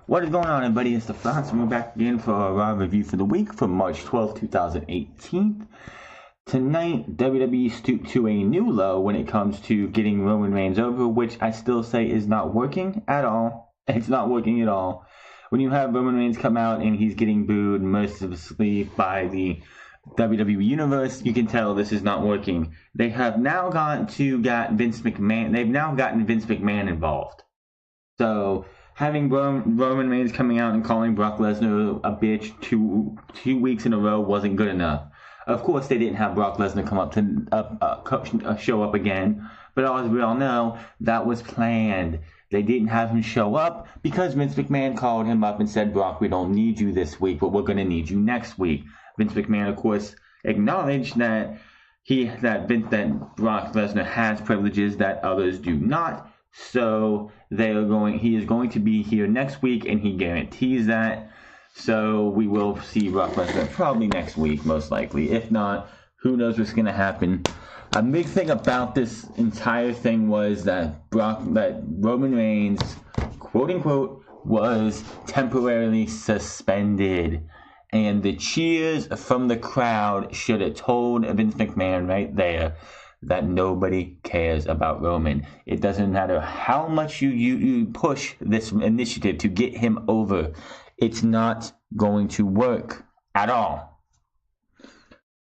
What is going on, everybody? It's the Fox, and we're back again for our Raw review for the week for March 12th, 2018. Tonight, WWE stooped to a new low when it comes to getting Roman Reigns over, which I still say is not working at all. It's not working at all. When you have Roman Reigns come out and he's getting booed mercilessly by the WWE Universe, you can tell this is not working. They have now got Vince McMahon. They've now gotten Vince McMahon involved. So having Roman Reigns coming out and calling Brock Lesnar a bitch two weeks in a row wasn't good enough. Of course, they didn't have Brock Lesnar come up to show up again, but as we all know, that was planned. They didn't have him show up because Vince McMahon called him up and said, "Brock, we don't need you this week, but we're going to need you next week." Vince McMahon, of course, acknowledged that Brock Lesnar has privileges that others do not. So he is going to be here next week, and he guarantees that. So we will see Brock Lesnar probably next week, most likely. If not, who knows what's going to happen. A big thing about this entire thing was that Roman Reigns, quote unquote, was temporarily suspended. And the cheers from the crowd should have told Vince McMahon right there that nobody cares about Roman. It doesn't matter how much you push this initiative to get him over. It's not going to work at all.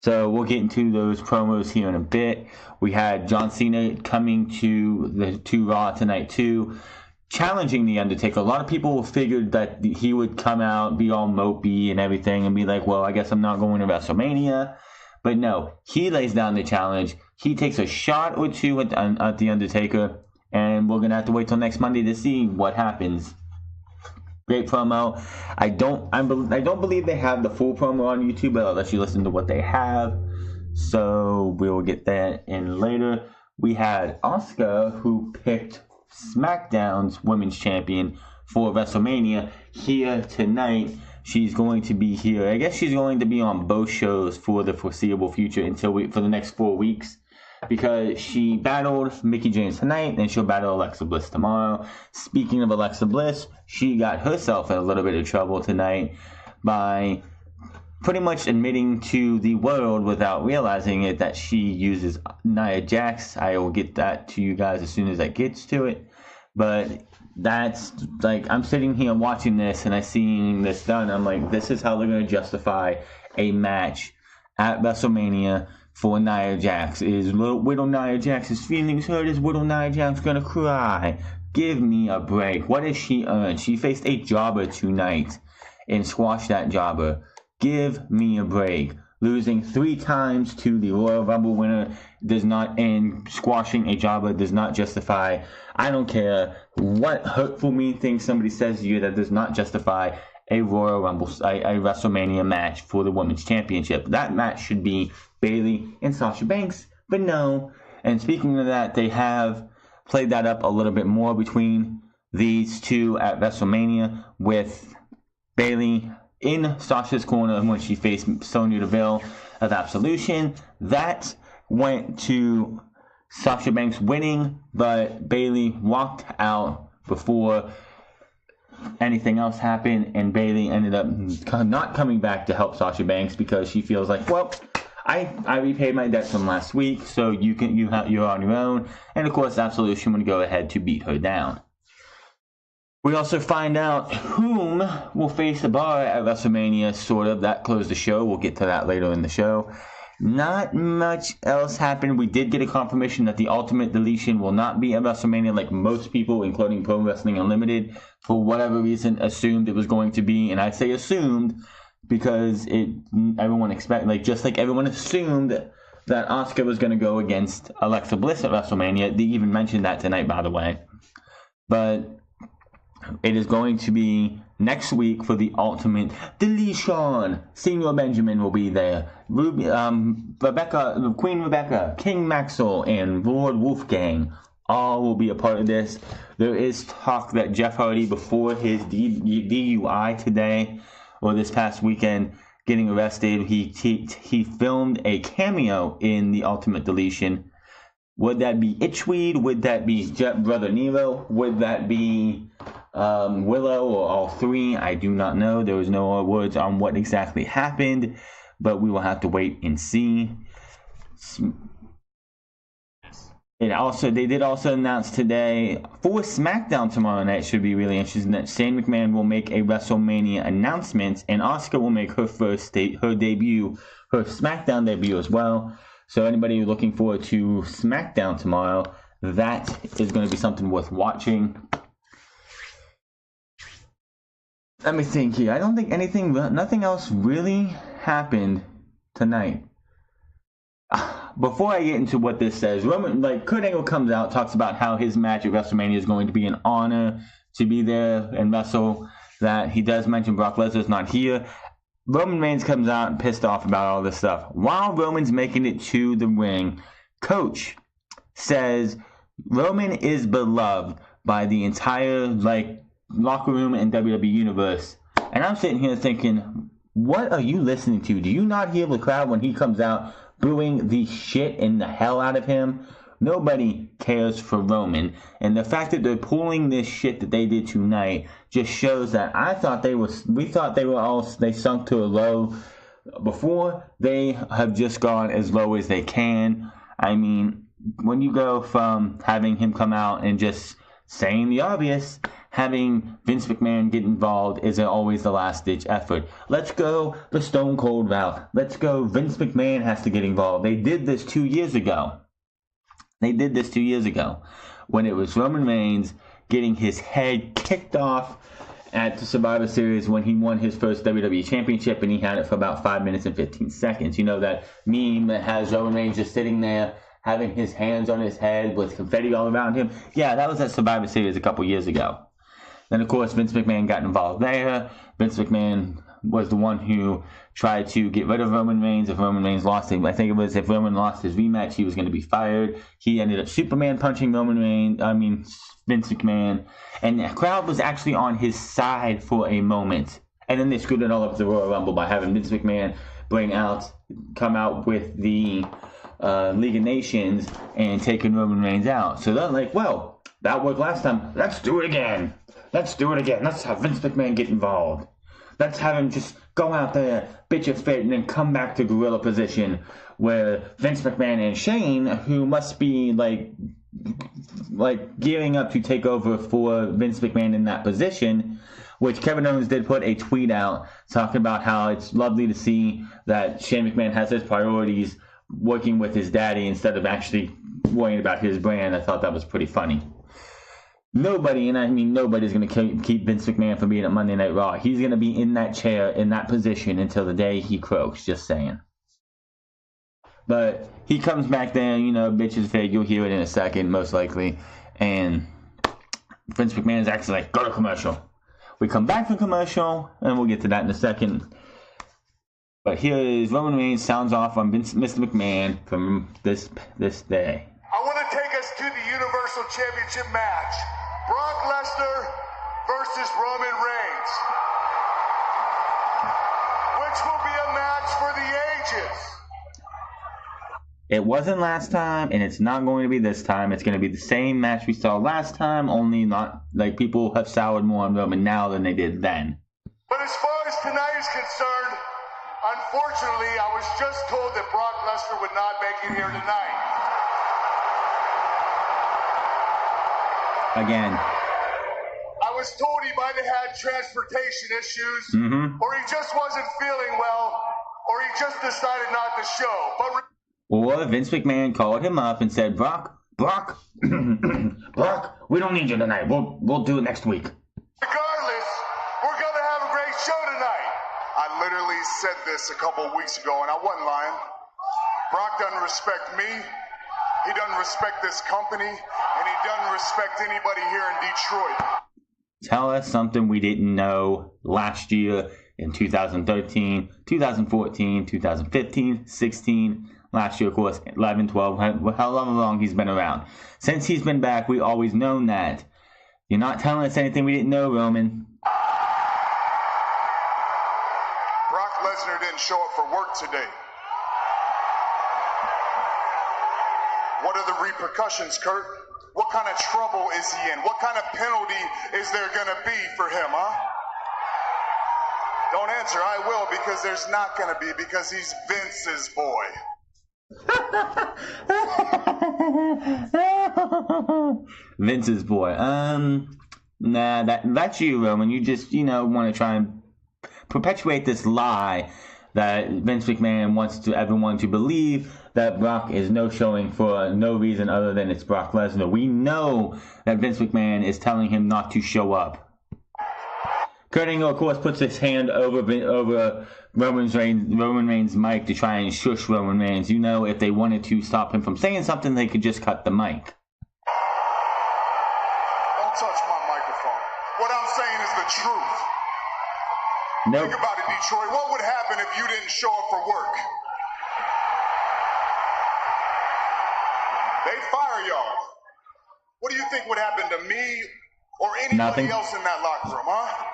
So we'll get into those promos here in a bit. We had John Cena coming to Raw tonight too, challenging The Undertaker. A lot of people figured that he would come out, be all mopey and everything, and be like, well, I guess I'm not going to WrestleMania. But no, he lays down the challenge. He takes a shot or two at The Undertaker, and we're going to have to wait till next Monday to see what happens. Great promo. I don't believe they have the full promo on YouTube, but I'll let you listen to what they have. So we'll get that in later. We had Asuka, who picked SmackDown's Women's Champion for WrestleMania, here tonight. She's going to be here. I guess she's going to be on both shows for the foreseeable future for the next 4 weeks, because she battled Mickie James tonight, and she'll battle Alexa Bliss tomorrow. Speaking of Alexa Bliss, she got herself in a little bit of trouble tonight by pretty much admitting to the world without realizing it that she uses Nia Jax. I will get that to you guys as soon as I get to it. But that's like, I'm sitting here watching this and I seeing this done. I'm like, this is how they're going to justify a match at WrestleMania for Nia Jax. Is little Nia Jax's feelings hurt? Is little Nia Jax going to cry? Give me a break. What has she earned? She faced a jobber tonight and squashed that jobber. Give me a break. Losing 3 times to the Royal Rumble winner and squashing a jobber does not justify. I don't care what hurtful, mean thing somebody says to you, that does not justify a Royal Rumble, a WrestleMania match for the Women's Championship. That match should be Bayley and Sasha Banks, but no. And speaking of that, they have played that up a little bit more between these two at WrestleMania, with Bayley in Sasha's corner when she faced Sonya Deville of Absolution. That went to Sasha Banks winning, but Bayley walked out before anything else happened, and Bayley ended up not coming back to help Sasha Banks because she feels like, well, I repaid my debt from last week, so you're on your own. And of course, Absolution would go ahead to beat her down. We also find out whom will face the bar at WrestleMania, sort of. That closed the show. We'll get to that later in the show. Not much else happened. We did get a confirmation that the Ultimate Deletion will not be at WrestleMania, like most people, including Pro Wrestling Unlimited, for whatever reason, assumed it was going to be. And I say assumed because everyone expected, just like everyone assumed that Asuka was going to go against Alexa Bliss at WrestleMania. They even mentioned that tonight, by the way. But it is going to be next week for the Ultimate Deletion. Senor Benjamin will be there. Queen Rebecca, King Maxwell, and Lord Wolfgang all will be a part of this. There is talk that Jeff Hardy, before his DUI today, or this past weekend, getting arrested, he filmed a cameo in the Ultimate Deletion. Would that be Itchweed? Would that be Brother Nero? Would that be Willow, or all three. I do not know. There was no words on what exactly happened, but we will have to wait and see. They did also announce today for SmackDown tomorrow night, should be really interesting, that Shane McMahon will make a WrestleMania announcement, and Asuka will make her debut, her SmackDown debut as well. So anybody looking forward to SmackDown tomorrow, that is going to be something worth watching. Let me think here. I don't think nothing else really happened tonight. Before I get into what this says, Kurt Angle comes out, talks about how his match at WrestleMania is going to be an honor to be there and wrestle. That he does mention Brock Lesnar's not here. Roman Reigns comes out and pissed off about all this stuff. While Roman's making it to the ring, Coach says Roman is beloved by the entire locker room and WWE universe. And I'm sitting here thinking, what are you listening to? Do you not hear the crowd when he comes out booing the shit and the hell out of him? Nobody cares for Roman, and the fact that they're pulling this shit that they did tonight just shows that they sunk to a low before. They have just gone as low as they can. I mean, when you go from having him come out and just saying the obvious, having Vince McMahon get involved isn't always the last-ditch effort. Let's go the Stone Cold route. Let's go Vince McMahon has to get involved. They did this 2 years ago. When it was Roman Reigns getting his head kicked off at the Survivor Series when he won his first WWE Championship, and he had it for about 5 minutes and 15 seconds. You know that meme that has Roman Reigns just sitting there having his hands on his head with confetti all around him? Yeah, that was at Survivor Series a couple years ago. Then, of course, Vince McMahon got involved there. Vince McMahon was the one who tried to get rid of Roman Reigns. If Roman Reigns lost him, I think it was if Roman lost his rematch, he was going to be fired. He ended up Superman punching Vince McMahon. And the crowd was actually on his side for a moment. And then they screwed it all up at the Royal Rumble by having Vince McMahon come out with the League of Nations and taking Roman Reigns out. So they're like, well, that worked last time. Let's do it again. Let's have Vince McMahon get involved. Let's have him just go out there, bitch a fit, and then come back to gorilla position where Vince McMahon and Shane, who must be like gearing up to take over for Vince McMahon in that position, which Kevin Owens did put a tweet out talking about how it's lovely to see that Shane McMahon has his priorities working with his daddy instead of actually worrying about his brand. I thought that was pretty funny. Nobody's going to keep Vince McMahon from being at Monday Night Raw. He's going to be in that chair, in that position, until the day he croaks, just saying. But he comes back there, bitches fake. You'll hear it in a second, most likely. And Vince McMahon's actually like, go to commercial. We come back from commercial, and we'll get to that in a second. But here is Roman Reigns sounds off on Mr. McMahon from this day. I want to take us to the Universal Championship match. Brock Lesnar versus Roman Reigns, which will be a match for the ages. It wasn't last time, and it's not going to be this time. It's going to be the same match we saw last time, only not like people have soured more on Roman now than they did then. But as far as tonight is concerned, unfortunately, I was just told that Brock Lesnar would not make it here tonight. Again. I was told he might have had transportation issues, or he just wasn't feeling well, or he just decided not to show. Or Vince McMahon called him up and said, Brock, Brock, we don't need you tonight. We'll do it next week. Regardless, we're going to have a great show tonight. I literally said this a couple of weeks ago, and I wasn't lying. Brock doesn't respect me. He doesn't respect this company, and he doesn't respect anybody here in Detroit. Tell us something we didn't know last year in 2013, 2014, 2015, 16, last year, of course, 11, 12, however long he's been around. Since he's been back, we always known that. You're not telling us anything we didn't know, Roman. Brock Lesnar didn't show up for work today. What are the repercussions, Kurt? What kind of trouble is he in? What kind of penalty is there going to be for him, huh? Don't answer. I will, because there's not going to be, because he's Vince's boy. Vince's boy. Nah, that's you, Roman. You just, want to try and perpetuate this lie that Vince McMahon wants everyone to believe that Brock is no-showing for no reason other than it's Brock Lesnar. We know that Vince McMahon is telling him not to show up. Kurt Angle, of course, puts his hand over Roman Reigns' mic to try and shush Roman Reigns. If they wanted to stop him from saying something, they could just cut the mic. Don't touch my microphone. What I'm saying is the truth. Nope. Think about it, Detroit. What would happen if you didn't show up for work? They'd fire y'all. What do you think would happen to me or anybody else in that locker room, huh?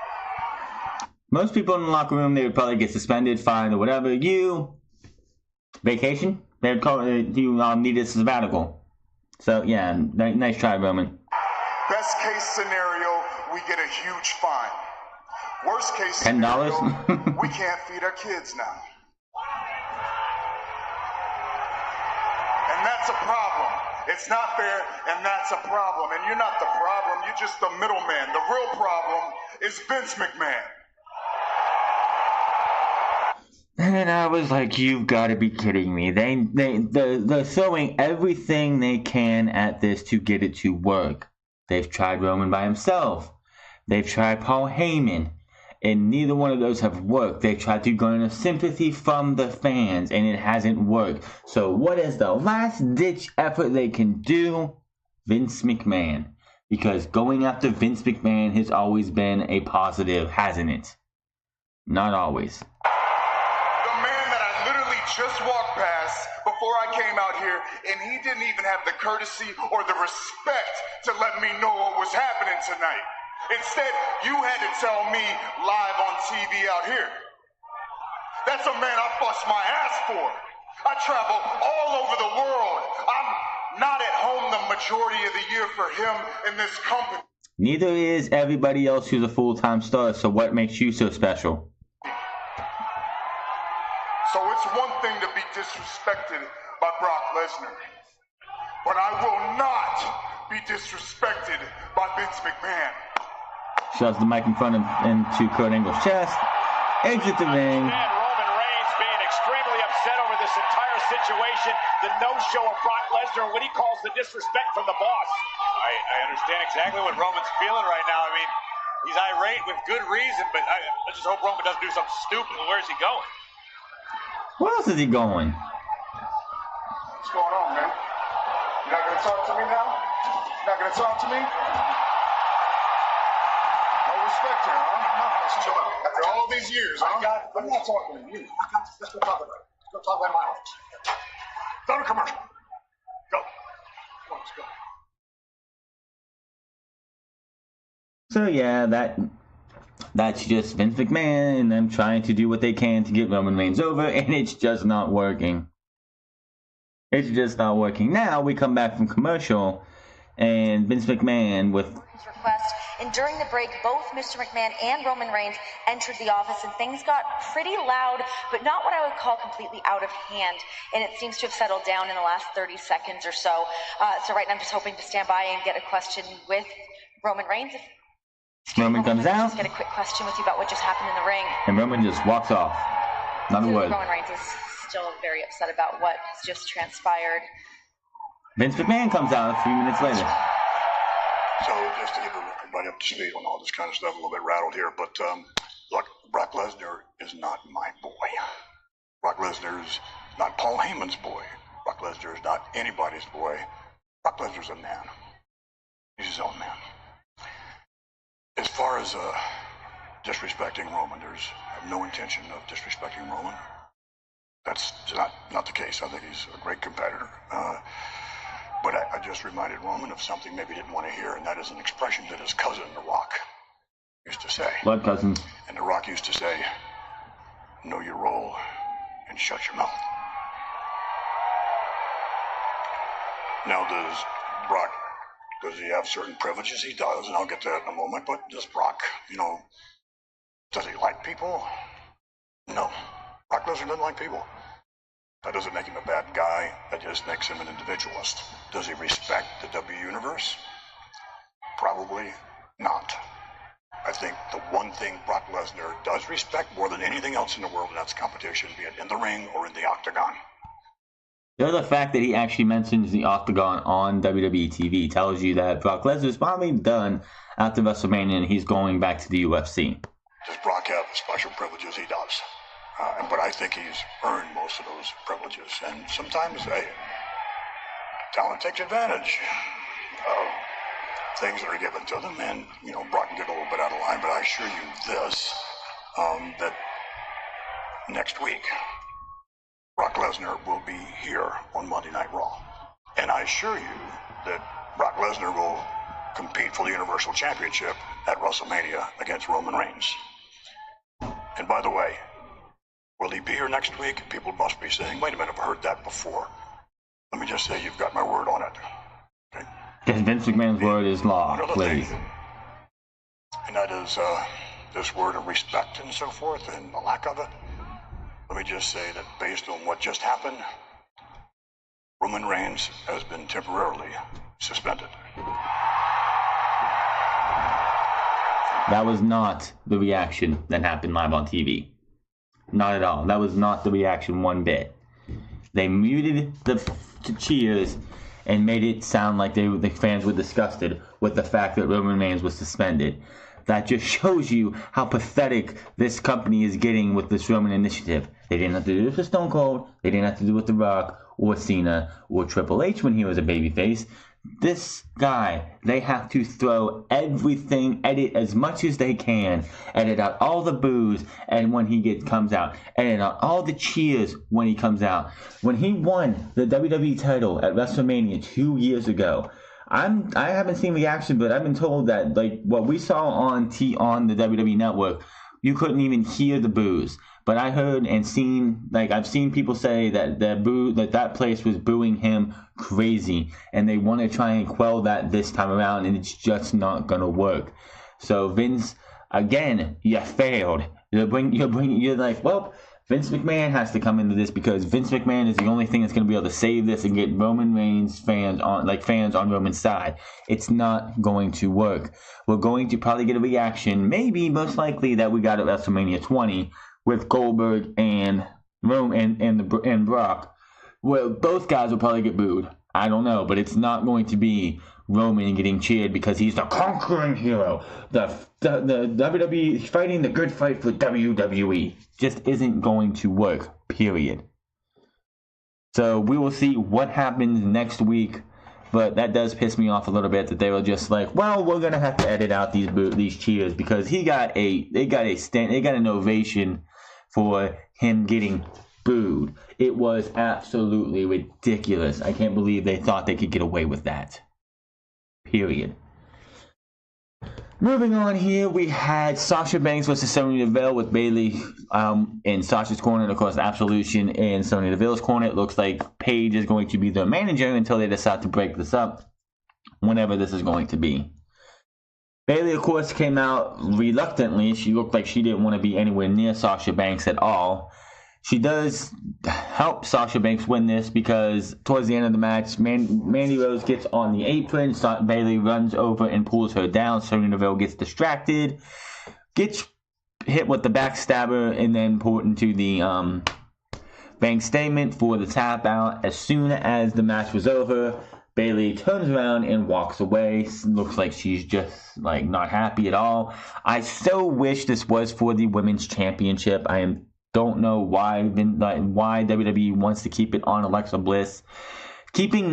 Most people in the locker room, they would probably get suspended, fined, or whatever. You, vacation? They'd call it, you need a sabbatical. So, yeah, nice try, Roman. Best case scenario, we get a huge fine. Worst case $10? scenario, we can't feed our kids now. And that's a problem. It's not fair, and that's a problem. And you're not the problem, you're just the middleman. The real problem is Vince McMahon. And I was like, you've got to be kidding me. They're throwing everything they can at this to get it to work. They've tried Roman by himself. They've tried Paul Heyman. And neither one of those have worked. They've tried to garner sympathy from the fans, and it hasn't worked. So what is the last-ditch effort they can do? Vince McMahon. Because going after Vince McMahon has always been a positive, hasn't it? Not always. Just walked past before I came out here, and he didn't even have the courtesy or the respect to let me know what was happening tonight. Instead, you had to tell me live on TV out here. That's a man I bust my ass for. I travel all over the world. I'm not at home the majority of the year for him in this company. Neither is everybody else who's a full-time star, so what makes you so special? So it's one thing to be disrespected by Brock Lesnar, but I will not be disrespected by Vince McMahon. Shoves the mic in front of into Kurt Angle's chest. Exit the ring. Roman Reigns being extremely upset over this entire situation, the no-show of Brock Lesnar, and what he calls the disrespect from the boss. I understand exactly what Roman's feeling right now. I mean, he's irate with good reason, but I just hope Roman doesn't do something stupid. Where's he going? Where else is he going? What's going on, man? You're not gonna talk to me now? You're not gonna talk to me? No respect here, huh? No, just chill out. After all these years, huh? I'm not talking to you. Let's go talk about it. Let's go talk about my office. Go to commercial. Go. Come on, let's go. So yeah, that's just Vince McMahon and them trying to do what they can to get Roman Reigns over, and it's just not working. It's just not working. Now we come back from commercial, and Vince McMahon with his request, and during the break, both Mr. McMahon and Roman Reigns entered the office, and things got pretty loud, but not what I would call completely out of hand, and it seems to have settled down in the last 30 seconds or so. So right now I'm just hoping to stand by and get a question with Roman Reigns. Roman comes out. Just get a quick question with you about what just happened in the ring. And Roman just walks off. Not a word. Roman Reigns is still very upset about what has just transpired. Vince McMahon comes out a few minutes later. So just to get everybody up to speed on all this kind of stuff, a little bit rattled here, but look, Brock Lesnar is not my boy. Brock Lesnar is not Paul Heyman's boy. Brock Lesnar is not anybody's boy. Brock Lesnar's a man. He's his own man. As far as disrespecting Roman, I have no intention of disrespecting Roman. That's not the case. I think he's a great competitor. But I just reminded Roman of something maybe he didn't want to hear, and that is an expression that his cousin, The Rock, used to say. Blood cousins. And The Rock used to say, know your role and shut your mouth. Now, does Brock Does he have certain privileges? He does, and I'll get to that in a moment. But does Brock, does he like people? No. Brock Lesnar doesn't like people. That doesn't make him a bad guy. That just makes him an individualist. Does he respect the W Universe? Probably not. I think the one thing Brock Lesnar does respect more than anything else in the world, and that's competition, be it in the ring or in the octagon. The fact that he actually mentions the octagon on WWE TV tells you that Brock Lesnar is probably done after WrestleMania and he's going back to the UFC. Does Brock have special privileges? He does. But I think he's earned most of those privileges. And sometimes talent takes advantage of things that are given to them. And, Brock can get a little bit out of line. But I assure you this, that next week, Brock Lesnar will be here on Monday Night Raw. And I assure you that Brock Lesnar will compete for the Universal Championship at WrestleMania against Roman Reigns. And by the way, will he be here next week? People must be saying, wait a minute, I've heard that before. Let me just say you've got my word on it. Okay? Because Vince McMahon's word is law, please. And that is this word of respect and so forth and the lack of it. Let me just say that based on what just happened, Roman Reigns has been temporarily suspended. That was not the reaction that happened live on TV. Not at all. That was not the reaction one bit. They muted the cheers and made it sound like the fans were disgusted with the fact that Roman Reigns was suspended. That just shows you how pathetic this company is getting with this Roman initiative. They didn't have to do this with Stone Cold. They didn't have to do it with The Rock or Cena or Triple H when he was a babyface. This guy, they have to throw everything, edit as much as they can, edit out all the boos and when he comes out, edit out all the cheers when he comes out. When he won the WWE title at WrestleMania 2 years ago, I haven't seen reaction, but I've been told that what we saw on the WWE Network, you couldn't even hear the boos. But I heard and seen, I've seen people say that that place was booing him crazy, and they want to try and quell that this time around, and it's just not gonna work. So Vince, again, you failed. You're like, well, Vince McMahon has to come into this because Vince McMahon is the only thing that's going to be able to save this and get Roman Reigns fans on Roman's side. It's not going to work. We're going to probably get a reaction, maybe most likely that we got at WrestleMania 20 with Goldberg and Brock. Well, both guys will probably get booed. I don't know, but it's not going to be Roman getting cheered because he's the conquering hero. The WWE fighting the good fight for WWE just isn't going to work, period. So we will see what happens next week, but that does piss me off a little bit that they were just like, well, we're gonna have to edit out these cheers because they got an ovation for him getting booed. It was absolutely ridiculous. I can't believe they thought they could get away with that. Period. Moving on here, we had Sasha Banks versus Sonya Deville with Bayley in Sasha's corner, and of course Absolution in Sonya Deville's corner. It looks like Paige is going to be their manager until they decide to break this up, whenever this is going to be. Bayley, of course, came out reluctantly. She looked like she didn't want to be anywhere near Sasha Banks at all. She does help Sasha Banks win this because towards the end of the match, Mandy Rose gets on the apron. Bayley runs over and pulls her down. Sonya Deville gets distracted, gets hit with the backstabber, and then pulled into the Banks statement for the tap out. As soon as the match was over, Bayley turns around and walks away. Looks like she's just not happy at all. I so wish this was for the Women's Championship. Don't know why WWE wants to keep it on Alexa Bliss. Having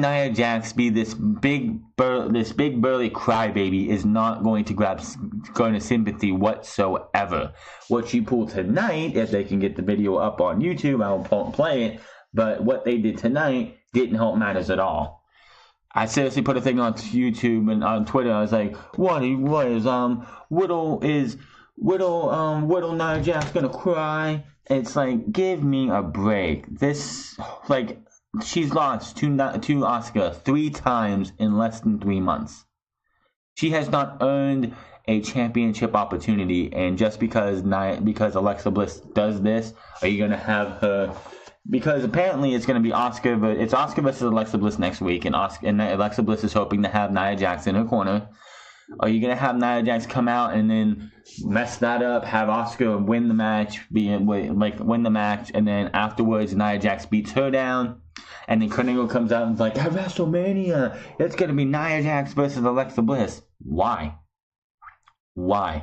Nia Jax be this big burly crybaby is not going to grab sympathy whatsoever. What she pulled tonight, if they can get the video up on YouTube, I won't play it. But what they did tonight didn't help matters at all. I seriously put a thing on YouTube and on Twitter. I was like, "What is Whittle Nia Jax gonna cry?" It's like, give me a break. This, she's lost to Asuka 3 times in less than 3 months. She has not earned a championship opportunity, and just because Alexa Bliss does this, are you gonna have her? Because apparently it's gonna be Asuka, but it's Asuka versus Alexa Bliss next week, and Alexa Bliss is hoping to have Nia Jax in her corner. Are you gonna have Nia Jax come out and then mess that up? Have Asuka win the match, win the match, and then afterwards Nia Jax beats her down, and then Kurt Angle comes out and is like, at WrestleMania, it's gonna be Nia Jax versus Alexa Bliss. Why? It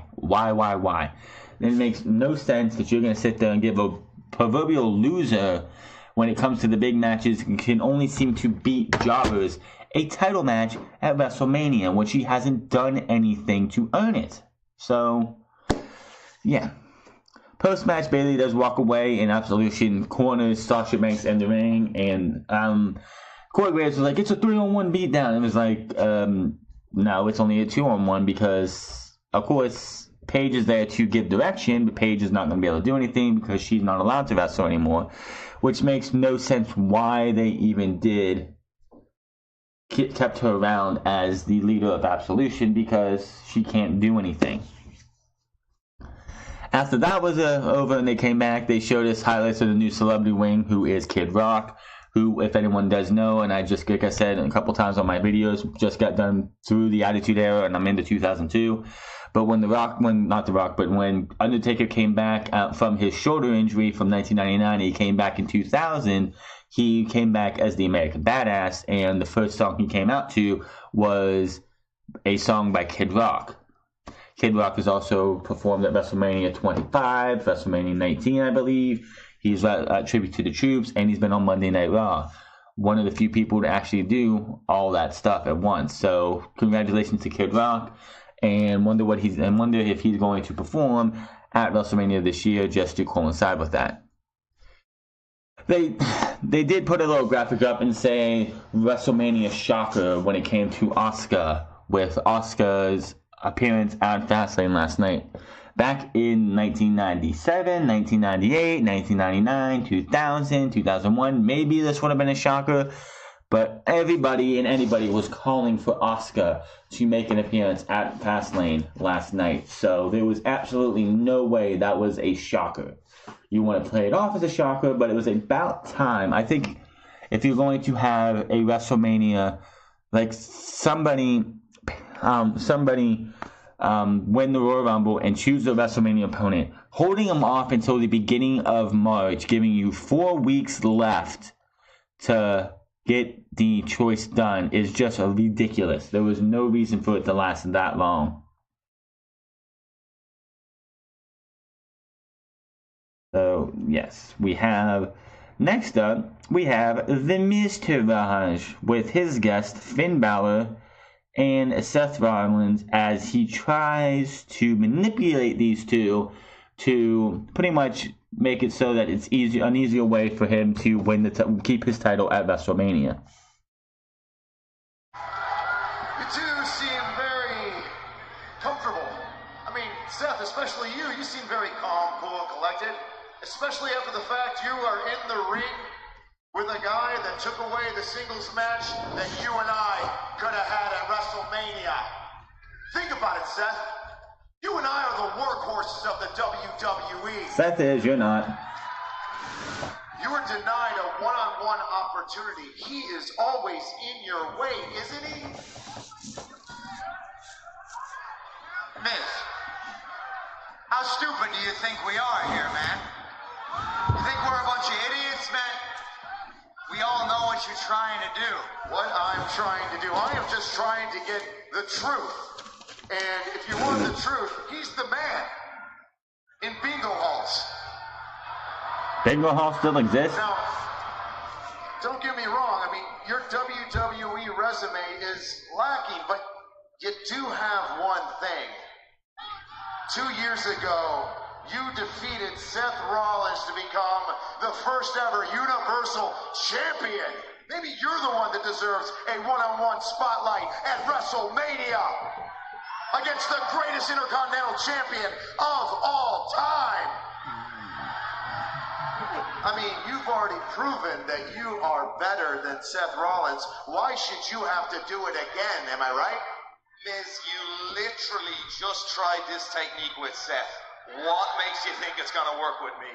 makes no sense that you're gonna sit there and give a proverbial loser when it comes to the big matches and can only seem to beat jobbers a title match at WrestleMania when she hasn't done anything to earn it. So, yeah. Post-match, Bayley does walk away, and Absolution corners Sasha Banks in the ring, and Corey Graves was like, it's a 3-on-1 beatdown. It was like, no, it's only a 2-on-1 because, of course, Paige is there to give direction, but Paige is not going to be able to do anything because she's not allowed to wrestle anymore, which makes no sense why they even kept her around as the leader of Absolution, because she can't do anything. After that was over and they came back, they showed us highlights of the new celebrity wing, who is Kid Rock, who, if anyone does know, and I just, like I said a couple times on my videos, just got done through the Attitude Era, and I'm into 2002. But when when Undertaker came back from his shoulder injury from 1999, he came back in 2000. He came back as the American Badass, and the first song he came out to was a song by Kid Rock. Kid Rock has also performed at WrestleMania 25, WrestleMania 19, I believe. He's a tribute to the troops, and he's been on Monday Night Raw. One of the few people to actually do all that stuff at once. So congratulations to Kid Rock, and wonder if he's going to perform at WrestleMania this year just to coincide with that. They did put a little graphic up and say WrestleMania shocker when it came to Asuka, with Asuka's appearance at Fastlane last night. Back in 1997, 1998, 1999, 2000, 2001, maybe this would have been a shocker, but everybody and anybody was calling for Asuka to make an appearance at Fastlane last night. So there was absolutely no way that was a shocker. You want to play it off as a shocker, but it was about time. I think if you're going to have a WrestleMania, like somebody win the Royal Rumble and choose a WrestleMania opponent, holding them off until the beginning of March, giving you 4 weeks left to get the choice done, is just ridiculous. There was no reason for it to last that long. So, yes, next up, we have The Miztourage with his guest, Finn Balor, and Seth Rollins, as he tries to manipulate these two to pretty much make it so that it's an easier way for him to keep his title at WrestleMania. You two seem very comfortable. I mean, Seth, especially you seem very calm, cool, collected. Especially after the fact you are in the ring with a guy that took away the singles match that you and I could have had at WrestleMania. Think about it, Seth. You and I are the workhorses of the WWE. Seth is, you're not. You were denied a one-on-one opportunity. He is always in your way, isn't he? Miz, how stupid do you think we are here, man? You think we're a bunch of idiots, man? We all know what you're trying to do. What I'm trying to do? I am just trying to get the truth. And if you want the truth, he's the man. In bingo halls. Bingo hall still exists? Now, don't get me wrong. I mean, your WWE resume is lacking, but you do have one thing. 2 years ago, you defeated Seth Rollins to become the first ever Universal Champion. Maybe you're the one that deserves a one-on-one spotlight at WrestleMania against the greatest Intercontinental Champion of all time. I mean, you've already proven that you are better than Seth Rollins. Why should you have to do it again? Am I right? Miz, you literally just tried this technique with Seth. What makes you think it's going to work with me?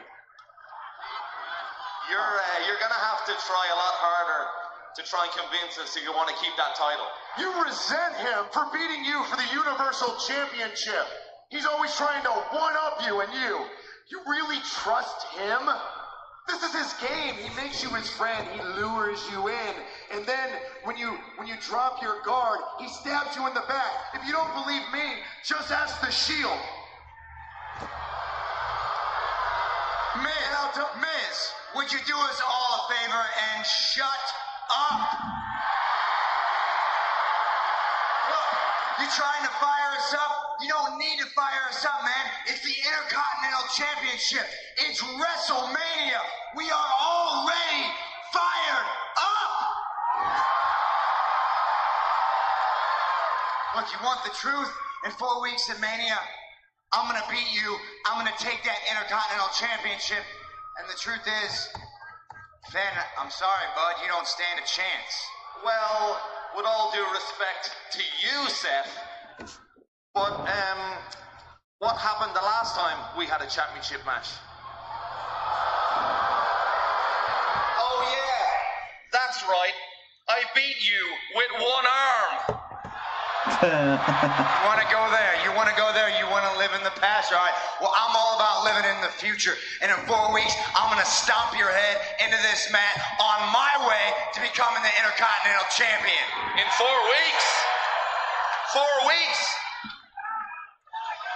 You're going to have to try a lot harder to try and convince us that you want to keep that title. You resent him for beating you for the Universal Championship. He's always trying to one-up you and you. You really trust him? This is his game. He makes you his friend. He lures you in. And then when you drop your guard, he stabs you in the back. If you don't believe me, just ask the Shield. Miz, would you do us all a favor and shut up? Look, you're trying to fire us up? You don't need to fire us up, man. It's the Intercontinental Championship. It's WrestleMania. We are already fired up. Look, you want the truth? In 4 weeks at Mania, I'm going to beat you. I'm going to take that Intercontinental Championship. And the truth is, Finn, I'm sorry, bud, you don't stand a chance. Well, with all due respect to you, Seth, but what happened the last time we had a championship match? Oh yeah, that's right. I beat you with one arm. You want to go there? You want to go there? You want to live in the past? All right. Well, I'm all about living in the future. And in 4 weeks, I'm going to stomp your head into this mat on my way to becoming the Intercontinental Champion. In 4 weeks? 4 weeks?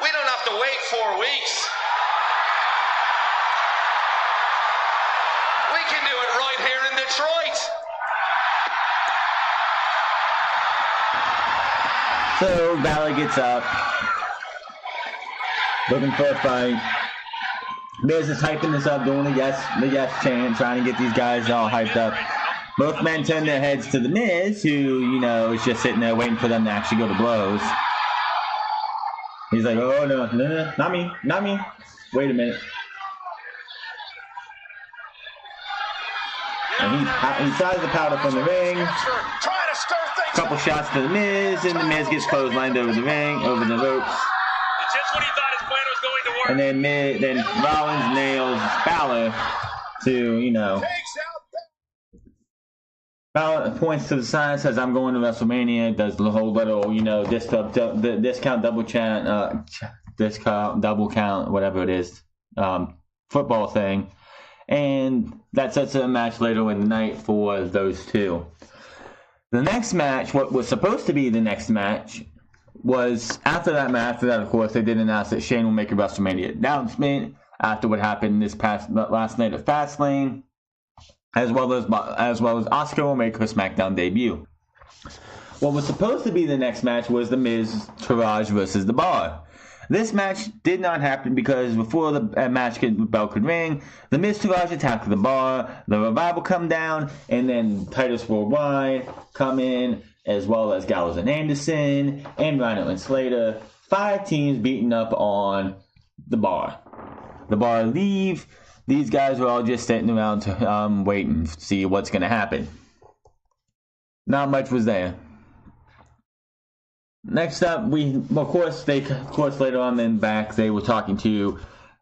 We don't have to wait 4 weeks. We can do it right here in Detroit. So Balor gets up, looking for a fight. Miz is hyping this up, doing the yes chant, trying to get these guys all hyped up. Both men turn their heads to the Miz, who, you know, is just sitting there waiting for them to actually go to blows. He's like, oh no, not me. Wait a minute. And he tries to powder from the ring. Couple shots to the Miz, and the Miz gets clotheslined over the ring, over the ropes. Just when he thought his plan was going to work. And then Rollins nails Balor to, you know. Balor points to the side, says, I'm going to WrestleMania, does the whole little, you know, discount double chant, discount double count, whatever it is, football thing. And that sets up a match later in the night for those two. The next match, what was supposed to be the next match, was after that match. After that, of course, they did announce that Shane will make a WrestleMania announcement after what happened last night at Fastlane, as well as Asuka will make her SmackDown debut. What was supposed to be the next match was The Miz, Taraj versus The Bar. This match did not happen because before the bell could ring, The Miz, Taraj attacked The Bar, the Revival come down, and then Titus Worldwide come in, as well as Gallows and Anderson, and Rhino and Slater. 5 teams beating up on The Bar. The Bar leave. These guys were all just sitting around waiting to see what's going to happen. Not much was there. Next up, of course, later on then back, they were talking to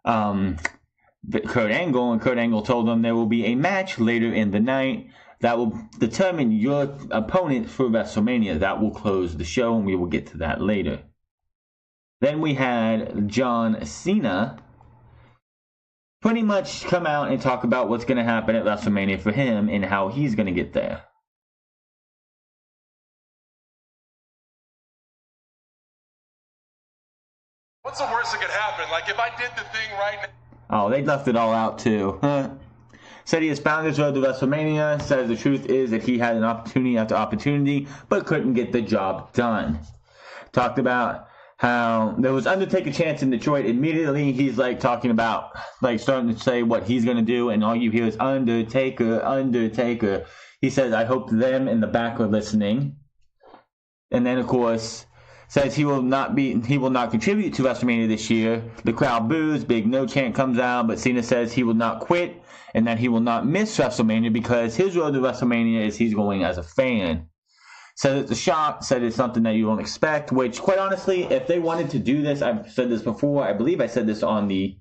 Kurt Angle, and Kurt Angle told them there will be a match later in the night that will determine your opponent for WrestleMania. That will close the show, and we will get to that later. Then we had John Cena pretty much come out and talk about what's going to happen at WrestleMania for him and how he's going to get there. What's the worst that could happen? Like, if I did the thing right now... Oh, they left it all out, too. Said he has found his road to WrestleMania. Says the truth is that he had an opportunity after opportunity, but couldn't get the job done. Talked about how there was Undertaker chants in Detroit. Immediately, he's, like, talking about, like, starting to say what he's going to do, and all you hear is, Undertaker, Undertaker. He says, I hope them in the back are listening. And then, of course... says he will not contribute to WrestleMania this year. The crowd boos, big no chant comes out, but Cena says he will not quit and that he will not miss WrestleMania because his road to WrestleMania is he's going as a fan. Said it's a shock, said it's something that you don't expect, which quite honestly, if they wanted to do this, I've said this before, I believe I said this on the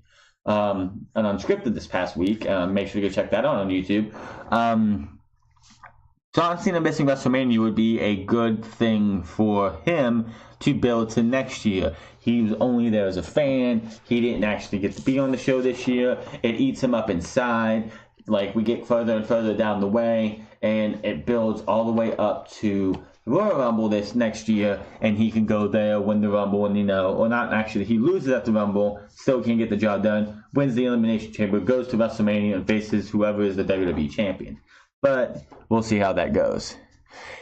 Unscripted this past week. Make sure to go check that out on YouTube. John Cena missing WrestleMania would be a good thing for him to build to next year. He was only there as a fan. He didn't actually get to be on the show this year. It eats him up inside. Like, we get further and further down the way, and it builds all the way up to Royal Rumble this next year, and he can go there, win the Rumble, and or not actually, he loses at the Rumble, still can't get the job done, wins the Elimination Chamber, goes to WrestleMania, and faces whoever is the WWE Champion. But we'll see how that goes.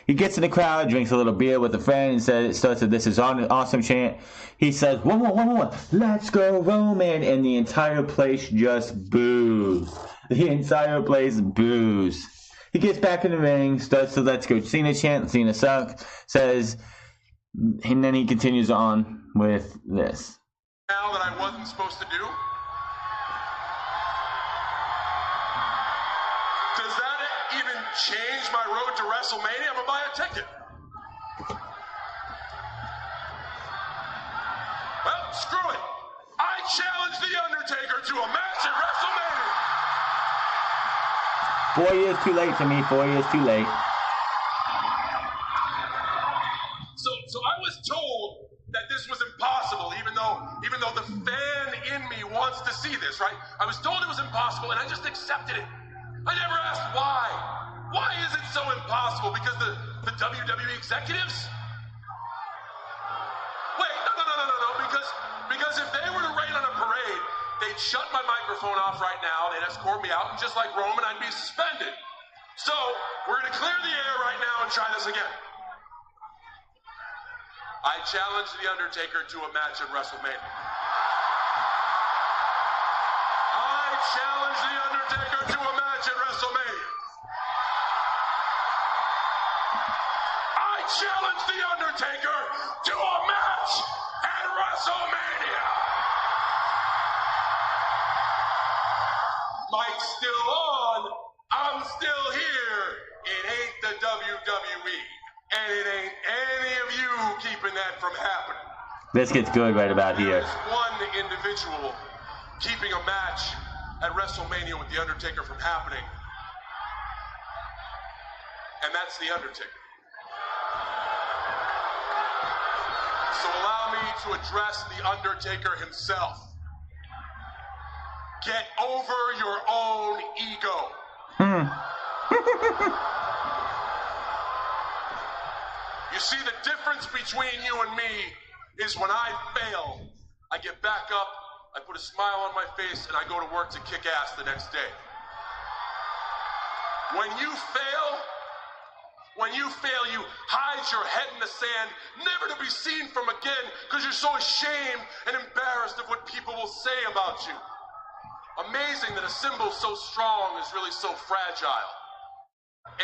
He gets in the crowd, drinks a little beer with a friend, and starts a "This is awesome" chant. He says, one more, let's go Roman, and the entire place just boos. The entire place boos. He gets back in the ring, starts the "Let's go Cena" chant. Cena sucks, says, and then he continues on with this. Now that I wasn't supposed to do? Does that even change my road to WrestleMania? I'm gonna buy a ticket. Well, screw it. I challenge The Undertaker to a match at WrestleMania. 4 years too late to me. 4 years too late. So I was told that this was impossible, even though the fan in me wants to see this, right? I was told it was impossible, and I just accepted it. I never asked why. Why is it so impossible? Because the WWE executives? Wait, no. Because if they were to rain on a parade, they'd shut my microphone off right now, they'd escort me out, and just like Roman, I'd be suspended. So, we're going to clear the air right now and try this again. I challenge The Undertaker to a match at WrestleMania. I challenge The Undertaker to a match at WrestleMania. I challenge The Undertaker to a match at WrestleMania. Mic's still on. I'm still here. It ain't the WWE. And it ain't any of you keeping that from happening. This gets good right about here. There's one individual keeping a match at WrestleMania with The Undertaker from happening. And that's The Undertaker. So allow me to address The Undertaker himself. Get over your own ego. You see, the difference between you and me is when I fail, I get back up, I put a smile on my face, and I go to work to kick ass the next day. When you fail, you hide your head in the sand, never to be seen from again, because you're so ashamed and embarrassed of what people will say about you. Amazing that a symbol so strong is really so fragile.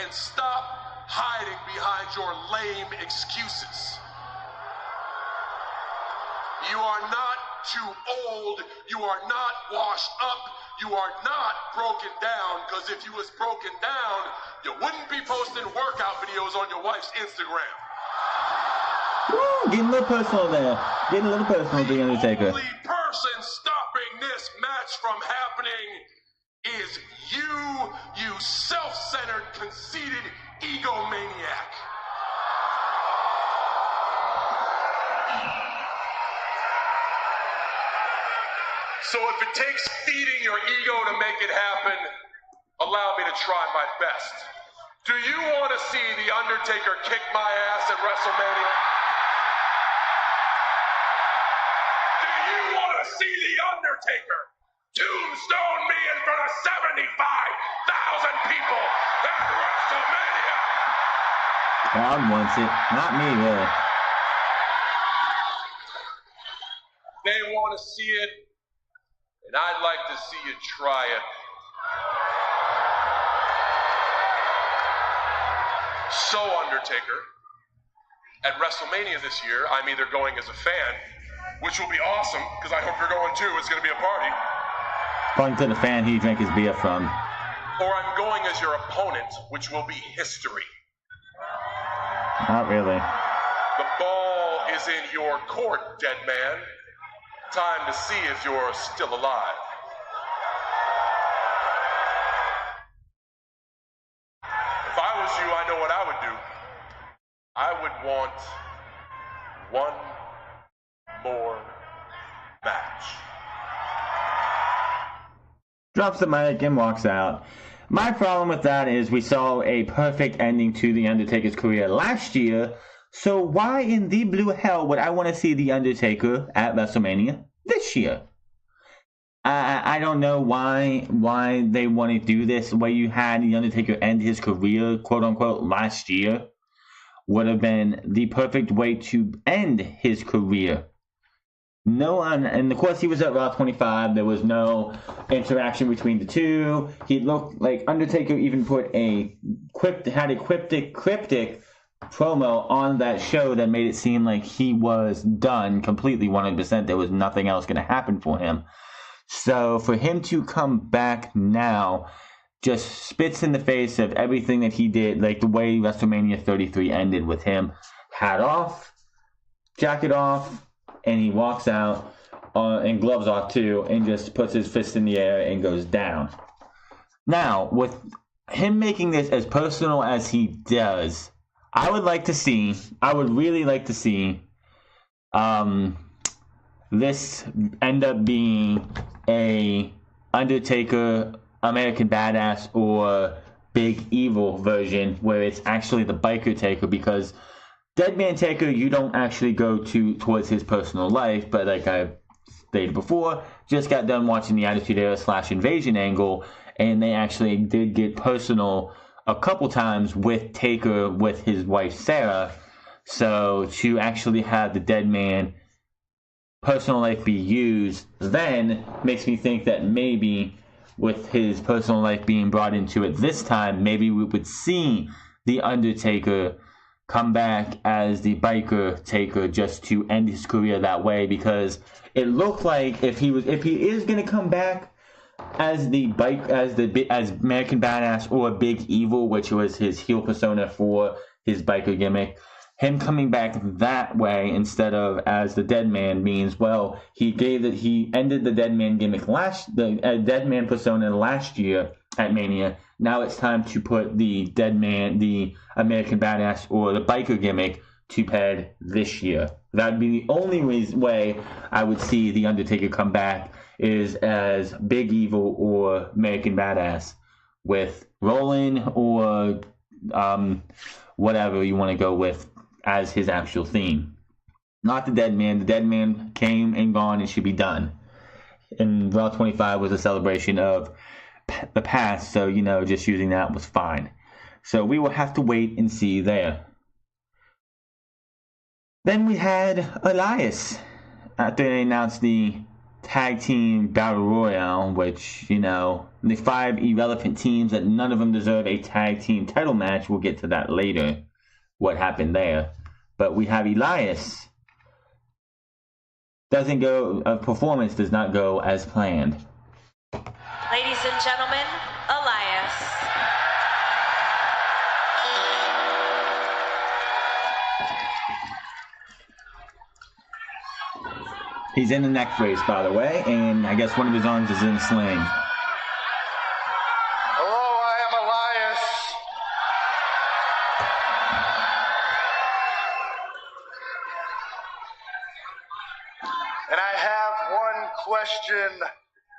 And stop hiding behind your lame excuses. You are not too old. You are not washed up. You are not broken down, because if you was broken down, you wouldn't be posting workout videos on your wife's Instagram. Woo, getting a little personal there. Getting a little personal, The Undertaker. The only person stopping this match from happening is you self-centered, conceited egomaniac. So if it takes feeding your ego to make it happen, allow me to try my best. Do you want to see The Undertaker kick my ass at WrestleMania? Do you want to see The Undertaker tombstone me in front of 75,000 people at WrestleMania? God wants it, not me, really. They want to see it, and I'd like to see you try it. So, Undertaker, at WrestleMania this year, I'm either going as a fan, which will be awesome, because I hope you're going too. It's going to be a party. According to the fan he drank his beer from. Or I'm going as your opponent, which will be history. Not really. The ball is in your court, dead man. Time to see if you're still alive. If I was you, I know what I would do. I would want one more match. Drops the mic and walks out. My problem with that is we saw a perfect ending to The Undertaker's career last year, so why in the blue hell would I want to see The Undertaker at WrestleMania this year? I don't know why they want to do this. The way you had The Undertaker end his career, quote unquote, last year would have been the perfect way to end his career. No, and of course he was at Raw 25. There was no interaction between the two. He looked like Undertaker even put a cryptic promo on that show that made it seem like he was done completely 100%. There was nothing else going to happen for him. So for him to come back now just spits in the face of everything that he did, like the way WrestleMania 33 ended with him hat off, jacket off, and he walks out and gloves off too and just puts his fist in the air and goes down. Now, with him making this as personal as he does, I would really like to see this end up being a Undertaker, American Badass, or Big Evil version where it's actually the Biker Taker, because Deadman Taker, you don't actually go towards his personal life, but like I stated before, just got done watching the Attitude Era / Invasion angle, and they actually did get personal a couple times with Taker, with his wife Sarah. So to actually have the Deadman personal life be used then makes me think that maybe with his personal life being brought into it this time, maybe we would see the Undertaker come back as the Biker Taker just to end his career that way, because it looked like if he is going to come back as as American Badass or Big Evil, which was his heel persona for his biker gimmick, him coming back that way instead of as the Deadman means, well, he ended the Deadman gimmick Deadman persona last year at Mania. Now it's time to put the Deadman, the American Badass, or the biker gimmick to bed this year. That'd be the only way I would see the Undertaker come back, is as Big Evil or American Badass, with Roland or whatever you want to go with as his actual theme. Not the Deadman. The Deadman came and gone and should be done. And Raw 25 was a celebration of the past, so, just using that was fine. So we will have to wait and see there. Then we had Elias after they announced the tag team battle royale, which, the 5 irrelevant teams that none of them deserve a tag team title match. We'll get to that later, what happened there. But we have Elias. Performance does not go as planned. Ladies and gentlemen, Elias. He's in the neck brace, by the way, and I guess one of his arms is in a sling. Hello, I am Elias. And I have one question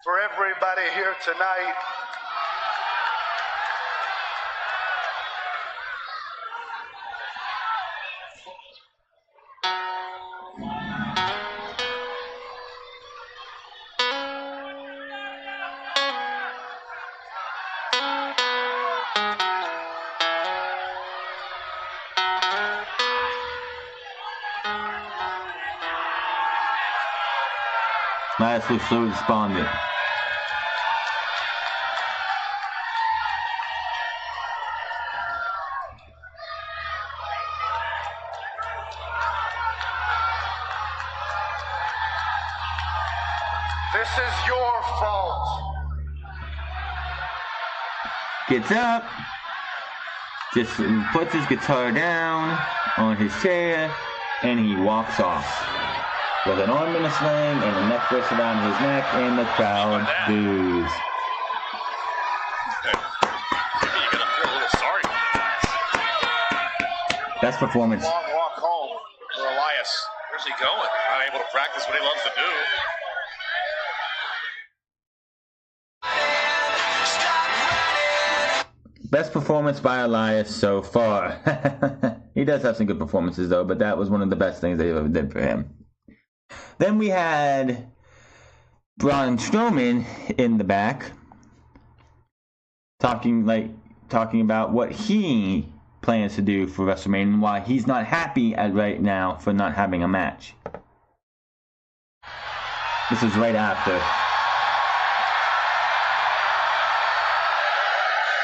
for everybody here tonight. Elias looks so despondent. This is your fault. Gets up, just puts his guitar down on his chair, and he walks off with an arm in a sling and a necklace around his neck, and the crowd boos. Best performance. Long walk home for Elias. Where's he going? Not able to practice what he loves to do. Best performance by Elias so far. He does have some good performances though, but that was one of the best things they ever did for him. Then we had Braun Strowman in the back talking about what he plans to do for WrestleMania and why he's not happy right now for not having a match. This is right after.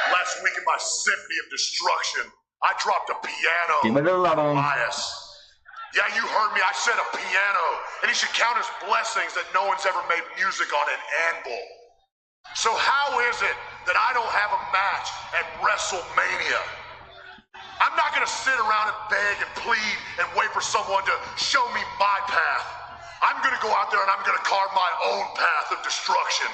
Last week in my symphony of destruction, I dropped a piano. Give it a level. Elias. Yeah, you heard me. I said a piano. And he should count as blessings that no one's ever made music on an anvil. So how is it that I don't have a match at WrestleMania? I'm not going to sit around and beg and plead and wait for someone to show me my path. I'm going to go out there and I'm going to carve my own path of destruction.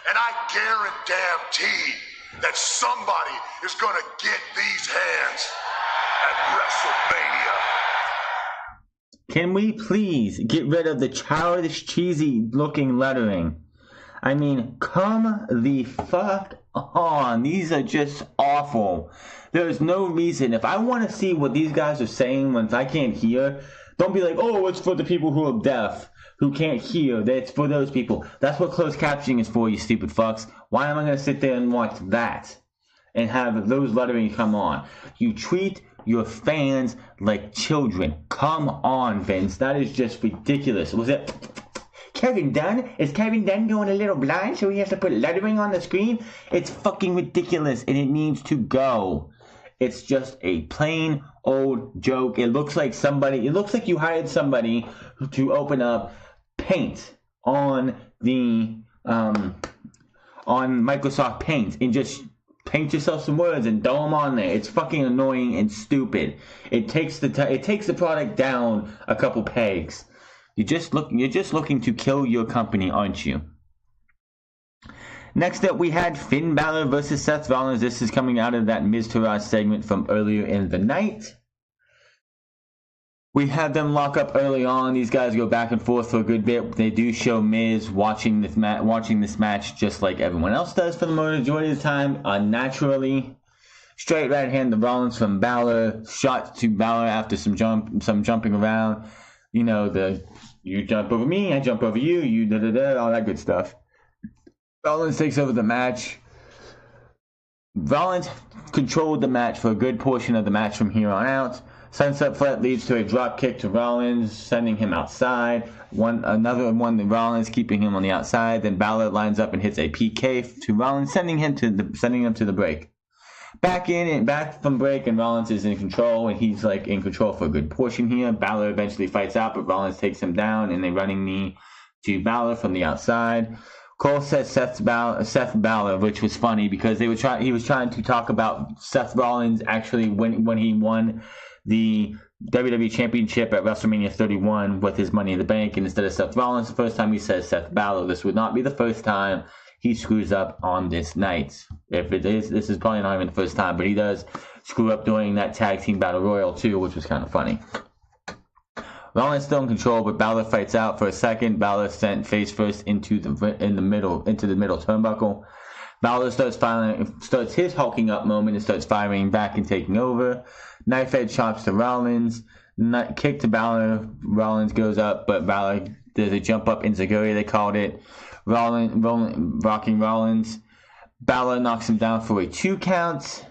And I guarantee that somebody is going to get these hands at WrestleMania. Can we please get rid of the childish, cheesy looking lettering? I mean, come the fuck on. These are just awful. There's no reason. If I want to see what these guys are saying when I can't hear, don't be like, oh, it's for the people who are deaf, who can't hear. That's for those people. That's what closed captioning is for, you stupid fucks. Why am I going to sit there and watch that and have those lettering come on? You treat your fans like children. Come on, Vince. That is just ridiculous. Was it Kevin Dunn? Is Kevin Dunn going a little blind so he has to put lettering on the screen? It's fucking ridiculous and it needs to go. It's just a plain old joke. It looks like you hired somebody to open up Paint on the on Microsoft Paint and just paint yourself some words and throw them on there. It's fucking annoying and stupid. It takes the product down a couple pegs. You're just looking to kill your company, aren't you? Next up, we had Finn Balor versus Seth Rollins. This is coming out of that Miz Taraj segment from earlier in the night. We had them lock up early on. These guys go back and forth for a good bit. They do show Miz watching this match just like everyone else does for the majority of the time, unnaturally. Straight right hand to Rollins from Balor. Shot to Balor after some jumping around. You know, you jump over me, I jump over you, you da-da-da, all that good stuff. Rollins takes over the match. Rollins controlled the match for a good portion of the match from here on out. Sunset Flip leads to a drop kick to Rollins, sending him outside. Another one to Rollins, keeping him on the outside. Then Balor lines up and hits a PK to Rollins, sending him to the break. Back from break, and Rollins is in control, and he's like in control for a good portion here. Balor eventually fights out, but Rollins takes him down, and a running knee to Balor from the outside. Cole says Seth Balor, which was funny because he was trying to talk about Seth Rollins actually when he won the WWE Championship at WrestleMania 31 with his Money in the Bank, and instead of Seth Rollins, the first time he says Seth Balor. This would not be the first time he screws up on this night. If it is, this is probably not even the first time, but he does screw up during that tag team battle royal too, which was kind of funny. Rollins still in control, but Balor fights out for a second. Balor sent face first into the middle turnbuckle. Balor starts his hulking up moment and starts firing back and taking over. Knife edge chops to Rollins. Kick to Balor. Rollins goes up, but Balor does a jump up enziguri, they called it. Rocking Rollins. Balor knocks him down for a 2 count.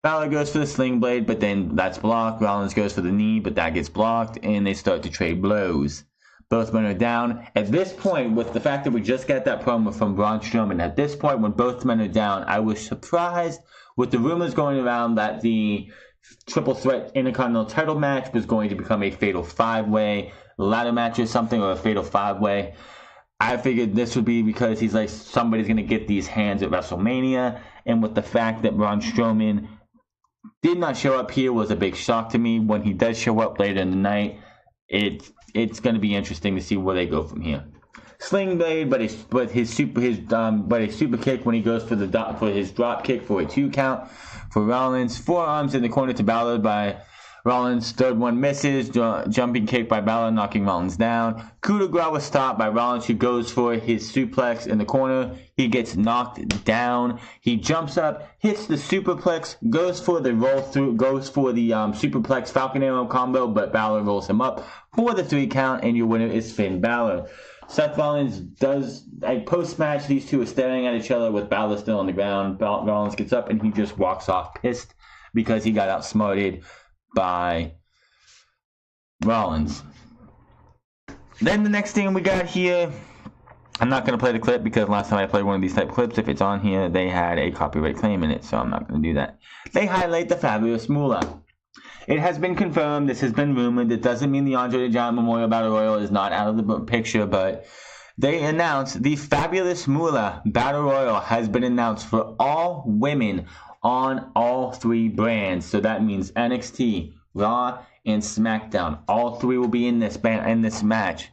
Balor goes for the sling blade, but then that's blocked. Rollins goes for the knee, but that gets blocked, and they start to trade blows. Both men are down. At this point, with the fact that we just got that promo from Braun Strowman, at this point when both men are down, I was surprised with the rumors going around that the triple threat Intercontinental title match was going to become a fatal 5-way ladder match or something, or a fatal 5-way. I figured this would be because he's like, somebody's going to get these hands at WrestleMania. And with the fact that Braun Strowman did not show up here was a big shock to me. When he does show up later in the night, it's going to be interesting to see where they go from here. Sling Blade, but a super kick when he goes for his drop kick for a 2 count for Rollins. Forearms in the corner to Balor by Rollins. Third one misses. Jumping kick by Balor, knocking Rollins down. Coup de grace was stopped by Rollins, who goes for his suplex in the corner. He gets knocked down. He jumps up, hits the superplex, goes for the roll through, goes for the superplex Falcon Arrow combo, but Balor rolls him up for the 3 count, and your winner is Finn Balor. Seth Rollins does a post-match. These two are staring at each other with Balor still on the ground. Rollins gets up and he just walks off pissed because he got outsmarted by Rollins. Then the next thing we got here, I'm not going to play the clip because last time I played one of these type of clips, if it's on here, they had a copyright claim in it, so I'm not going to do that. They highlight the Fabulous Moolah. It has been confirmed, this has been rumored, it doesn't mean the Andre the Giant Memorial Battle Royal is not out of the picture, but they announced the Fabulous Moolah Battle Royal has been announced for all women on all 3 brands. So that means NXT, Raw, and SmackDown. All 3 will be in this match.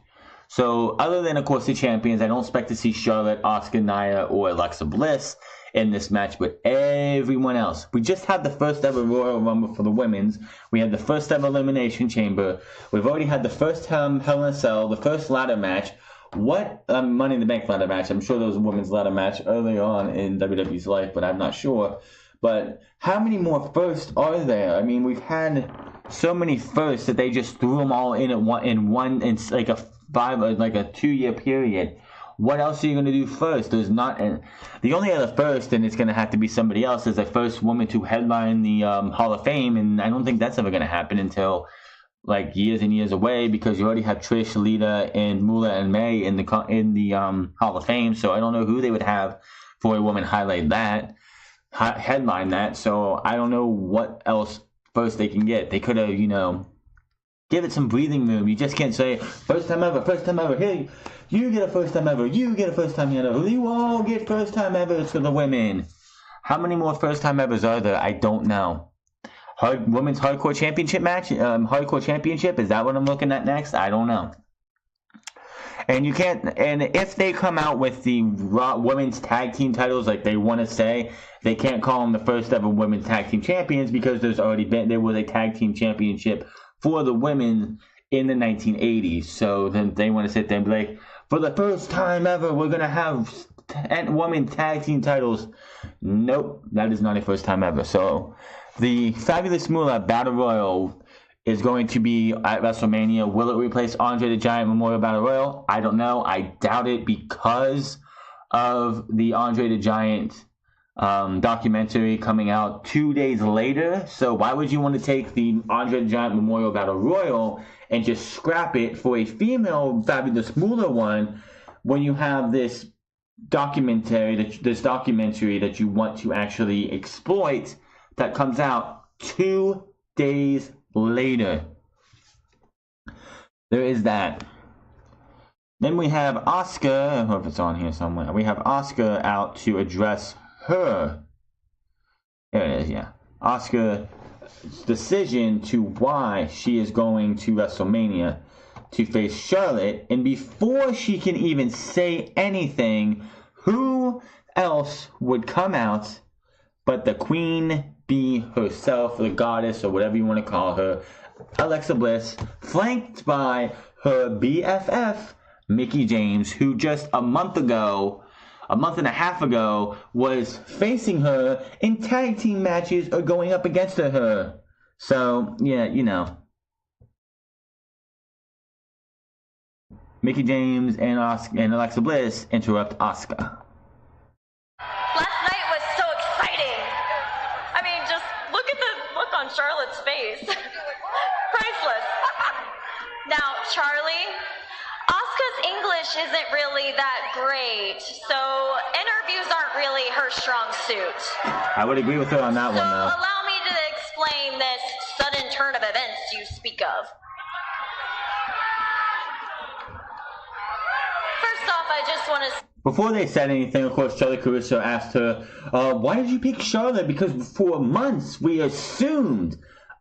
So other than, of course, the champions, I don't expect to see Charlotte, Asuka, Nia, or Alexa Bliss in this match, but everyone else. We just had the first ever Royal Rumble for the women's. We had the first ever Elimination Chamber. We've already had the first Hell in a Cell, the first ladder match. What Money in the Bank ladder match? I'm sure there was a women's ladder match early on in WWE's life, but I'm not sure. But how many more firsts are there? I mean, we've had so many firsts that they just threw them all in like a 2-year period. What else are you going to do first? There's not the only other first, and it's going to have to be somebody else, is the first woman to headline the Hall of Fame, and I don't think that's ever going to happen until like years and years away, because you already have Trish, Lita, and Moolah and May in the Hall of Fame. So I don't know who they would have for a woman headline that. So I don't know what else first they can get. They could have, give it some breathing room. You just can't say first time ever. Hey, you get a first time ever. You get a first time ever. You all get first time ever for the women. How many more first time evers are there? I don't know. Women's Hardcore Championship match? Hardcore Championship? Is that what I'm looking at next? I don't know. And you can't. And if they come out with the women's tag team titles like they want to say, they can't call them the first ever women's tag team champions, because there was a tag team championship for the women in the 1980s. So then they want to sit there and be like, for the first time ever, we're going to have women tag team titles. Nope, that is not a first time ever. So the Fabulous Moolah Battle Royal is going to be at WrestleMania. Will it replace Andre the Giant Memorial Battle Royal? I don't know. I doubt it, because of the Andre the Giant documentary coming out 2 days later. So why would you want to take the Andre the Giant Memorial Battle Royal and just scrap it for a female Fabulous Moolah one when you have this documentary that you want to actually exploit that comes out 2 days later? There is that. Then we have Asuka. I hope it's on here somewhere. We have Asuka out to address her. There it is, yeah. Asuka's decision to why she is going to WrestleMania to face Charlotte. And before she can even say anything, who else would come out but the Queen Bee herself, the goddess, or whatever you want to call her, Alexa Bliss, flanked by her BFF, Mickie James, who just a month and a half ago, was facing her in tag team matches or going up against her. So, yeah, Mickie James and Alexa Bliss interrupt Asuka. Last night was so exciting. I mean, just look at the look on Charlotte's face. Priceless. Now, Charlie, Asuka's English isn't really that great, so interviews aren't really her strong suit. I would agree with her on that one, though. Allow me to explain this sudden turn of events you speak of. First off, off, I just want to... Before they said anything, of course, Charlotte Caruso asked her, why did you pick Charlotte? Because for months we assumed,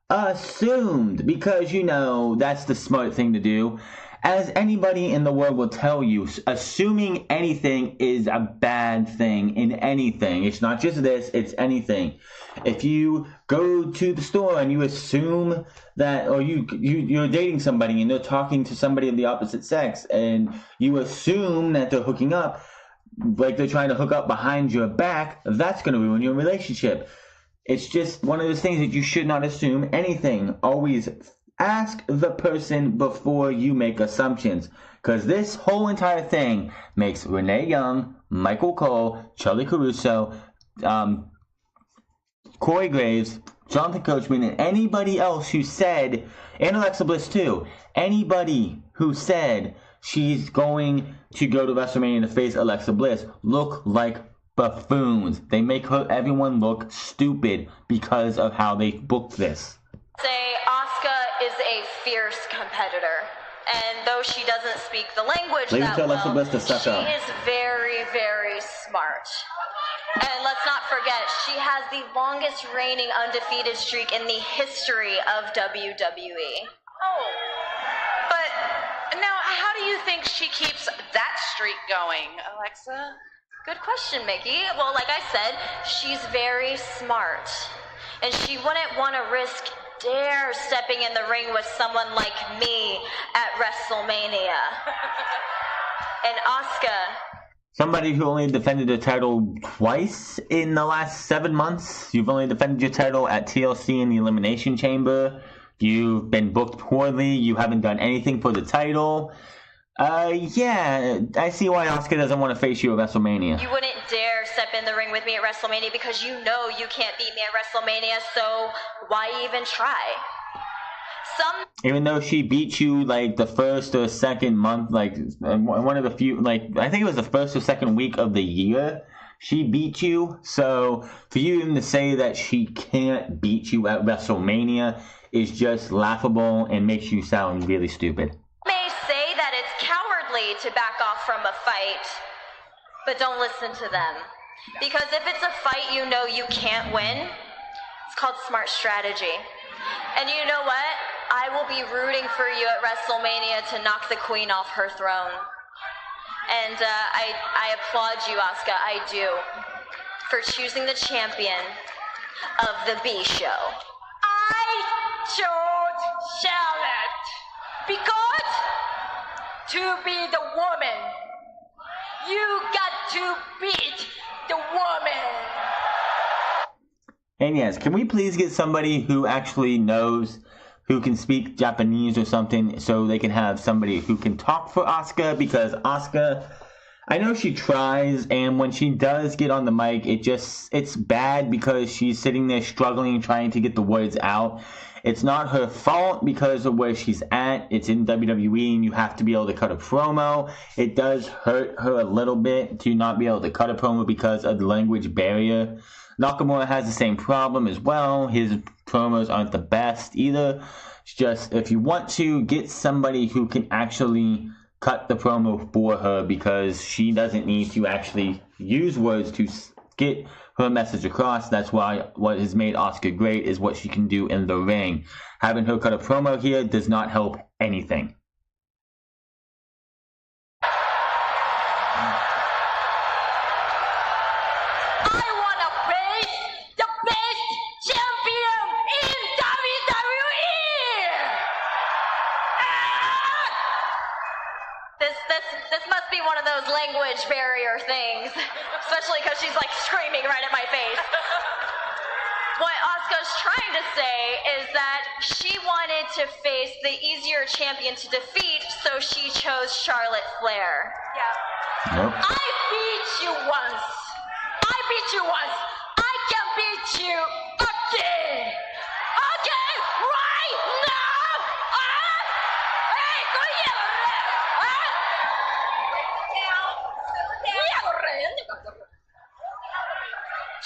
because, you know, that's the smart thing to do. As anybody in the world will tell you, assuming anything is a bad thing in anything. It's not just this, it's anything. If you go to the store and you assume that, or you're dating somebody and they're talking to somebody of the opposite sex, and you assume that they're hooking up, like they're trying to hook up behind your back, that's going to ruin your relationship. It's just one of those things that you should not assume anything. Always ask the person before you make assumptions. Because this whole entire thing makes Renee Young, Michael Cole, Charlie Caruso, Corey Graves, Jonathan Coachman, and anybody else who said, and Alexa Bliss too, anybody who said she's going to go to WrestleMania to face Alexa Bliss look like buffoons. They make everyone look stupid because of how they booked this. Say Asuka is a fierce competitor, and though she doesn't speak the language that well, she is very, very smart. And let's not forget, she has the longest reigning undefeated streak in the history of WWE. Oh. But now, how do you think she keeps that streak going, Alexa? Good question, Mickey. Well, like I said, she's very smart. And she wouldn't want to dare stepping in the ring with someone like me at WrestleMania. And Asuka... Somebody who only defended the title twice in the last 7 months. You've only defended your title at TLC in the Elimination Chamber. You've been booked poorly. You haven't done anything for the title. Yeah, I see why Asuka doesn't want to face you at WrestleMania. You wouldn't dare step in the ring with me at WrestleMania because you know you can't beat me at WrestleMania, so why even try? Even though she beat you like the first or second month, like one of the few, like I think it was the first or second week of the year, she beat you. So for you even to say that she can't beat you at WrestleMania is just laughable and makes you sound really stupid. May say that it's cowardly to back off from a fight, but don't listen to them. Because if it's a fight you know you can't win, it's called smart strategy. And you know what? I will be rooting for you at WrestleMania to knock the queen off her throne. And I applaud you, Asuka, I do, for choosing the champion of the B show. I chose Charlotte because to be the woman, you got to beat the woman. And yes, can we please get somebody who actually knows, who can speak Japanese or something, so they can have somebody who can talk for Asuka? Because Asuka, I know she tries, and when she does get on the mic, it's bad because she's sitting there struggling, trying to get the words out. It's not her fault because of where she's at. It's in WWE, and you have to be able to cut a promo. It does hurt her a little bit to not be able to cut a promo because of the language barrier. Nakamura has the same problem as well. His promos aren't the best either. It's just, if you want to, get somebody who can actually cut the promo for her, because she doesn't need to actually use words to get her message across. That's why what has made Asuka great is what she can do in the ring. Having her cut a promo here does not help anything. This must be one of those language barrier things, especially because she's like screaming right at my face. What Asuka's trying to say is that she wanted to face the easier champion to defeat, so she chose Charlotte Flair. Yeah. Nope. I beat you once. I beat you once. I can beat you again. Again, right now. Hey,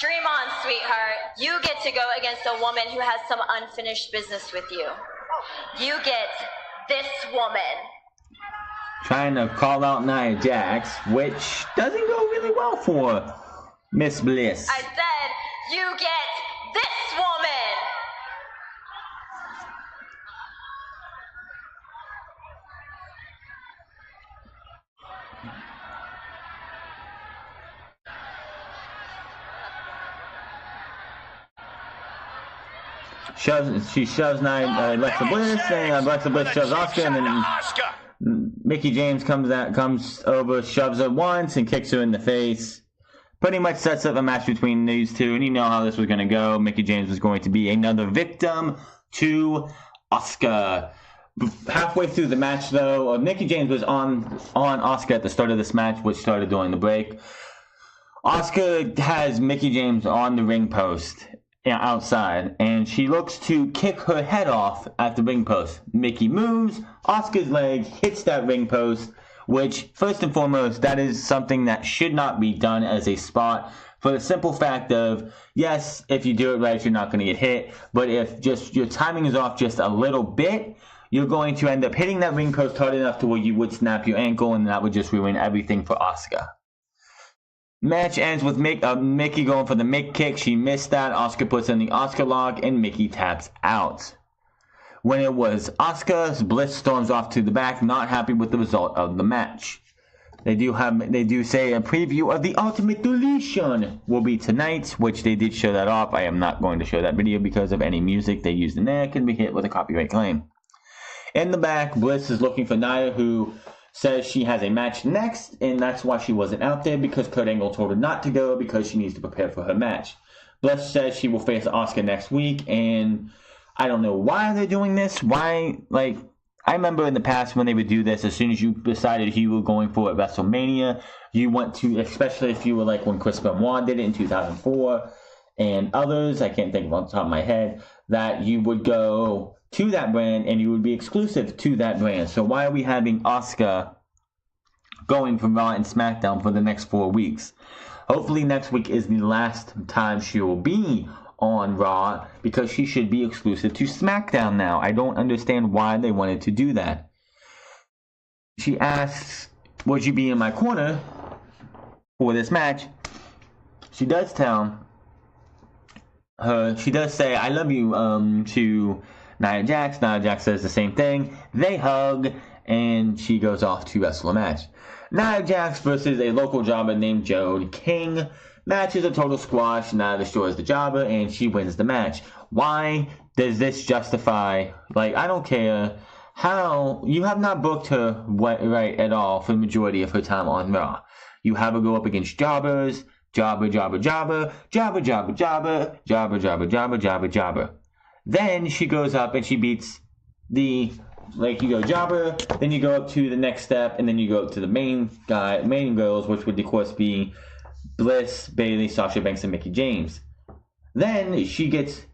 Dream on, sweetheart. You get to go against a woman who has some unfinished business with you. You get this woman. trying to call out Nia Jax, which doesn't go really well for Miss Bliss. I said, you get this woman. She shoves Alexa Bliss, and Alexa Bliss shoves Asuka, and then Mickie James comes over, shoves her once, and kicks her in the face. Pretty much sets up a match between these two, and you know how this was going to go. Mickie James was going to be another victim to Asuka. Halfway through the match, though, Mickie James was on Asuka at the start of this match, which started during the break. Asuka has Mickie James on the ring post outside, and she looks to kick her head off at the ring post. Mickie moves, Asuka's leg hits that ring post, which, first and foremost, that is something that should not be done as a spot, for the simple fact of, yes, if you do it right, you're not going to get hit, but if just your timing is off just a little bit, you're going to end up hitting that ring post hard enough to where you would snap your ankle, and that would just ruin everything for Asuka. Match ends with Mickie going for the Mick kick. She missed that. Asuka puts in the Asuka lock, and Mickie taps out. When it was Asuka, Bliss storms off to the back, not happy with the result of the match. They do say a preview of the Ultimate Deletion will be tonight, which they did show that off. I am not going to show that video because of any music they used in there can be hit with a copyright claim. In the back, Bliss is looking for Nia, who says she has a match next, and that's why she wasn't out there, because Kurt Angle told her not to go because she needs to prepare for her match. Bliss says she will face Asuka next week, and I don't know why they're doing this. Why, I remember in the past when they would do this, as soon as you decided who you were going for at WrestleMania, you went to, especially if you were like when Chris Benoit did it in 2004, and others, I can't think of on the top of my head, that you would go to that brand and you would be exclusive to that brand. So why are we having Asuka going from Raw and SmackDown for the next 4 weeks? Hopefully next week is the last time she will be on Raw, because she should be exclusive to SmackDown now. I don't understand why they wanted to do that. She asks, would you be in my corner for this match? She does tell her, she does say, I love you, to Nia Jax. Nia Jax says the same thing. They hug, and she goes off to wrestle a match. Nia Jax versus a local jobber named Jode King. Match is a total squash. Nia destroys the jobber, and she wins the match. Why does this justify, I don't care how, you have not booked her right at all for the majority of her time on Raw. You have her go up against jobbers, jobber, jobber, jobber, jobber, jobber, jobber, jobber, jobber, jobber, jobber, jobber. Then she goes up and she beats you go jobber, then you go up to the next step, and then you go up to the main girls, which would of course be Bliss, Bayley, Sasha Banks, and Mickie James. Then she gets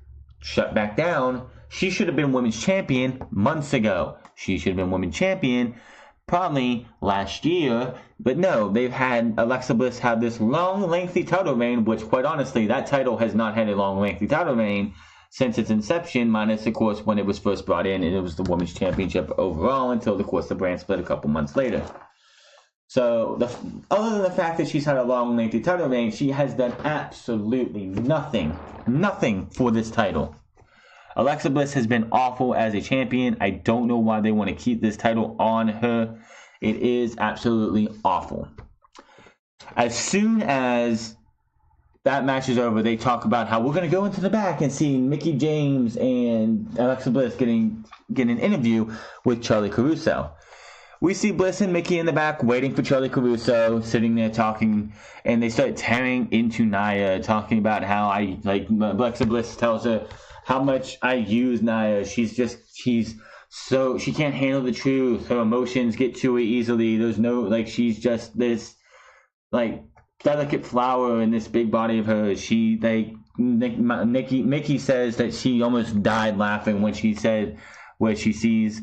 shut back down. She should have been women's champion months ago. She should have been women's champion probably last year, but no, they've had Alexa Bliss have this long, lengthy title reign, which quite honestly, that title has not had a long, lengthy title reign since its inception, minus, of course, when it was first brought in, and it was the Women's Championship overall until, of course, the brand split a couple months later. So, other than the fact that she's had a long, lengthy title reign, she has done absolutely nothing for this title. Alexa Bliss has been awful as a champion. I don't know why they want to keep this title on her. It is absolutely awful. As soon as that match is over, they talk about how we're going to go into the back and see Mickie James and Alexa Bliss get an interview with Charlie Caruso. We see Bliss and Mickie in the back waiting for Charlie Caruso, sitting there talking, and they start tearing into Nia, talking about how Alexa Bliss tells her how much I use Nia. She can't handle the truth. Her emotions get to her easily. There's no, she's just this, delicate flower in this big body of hers. Mickie says that she almost died laughing when she said, where she sees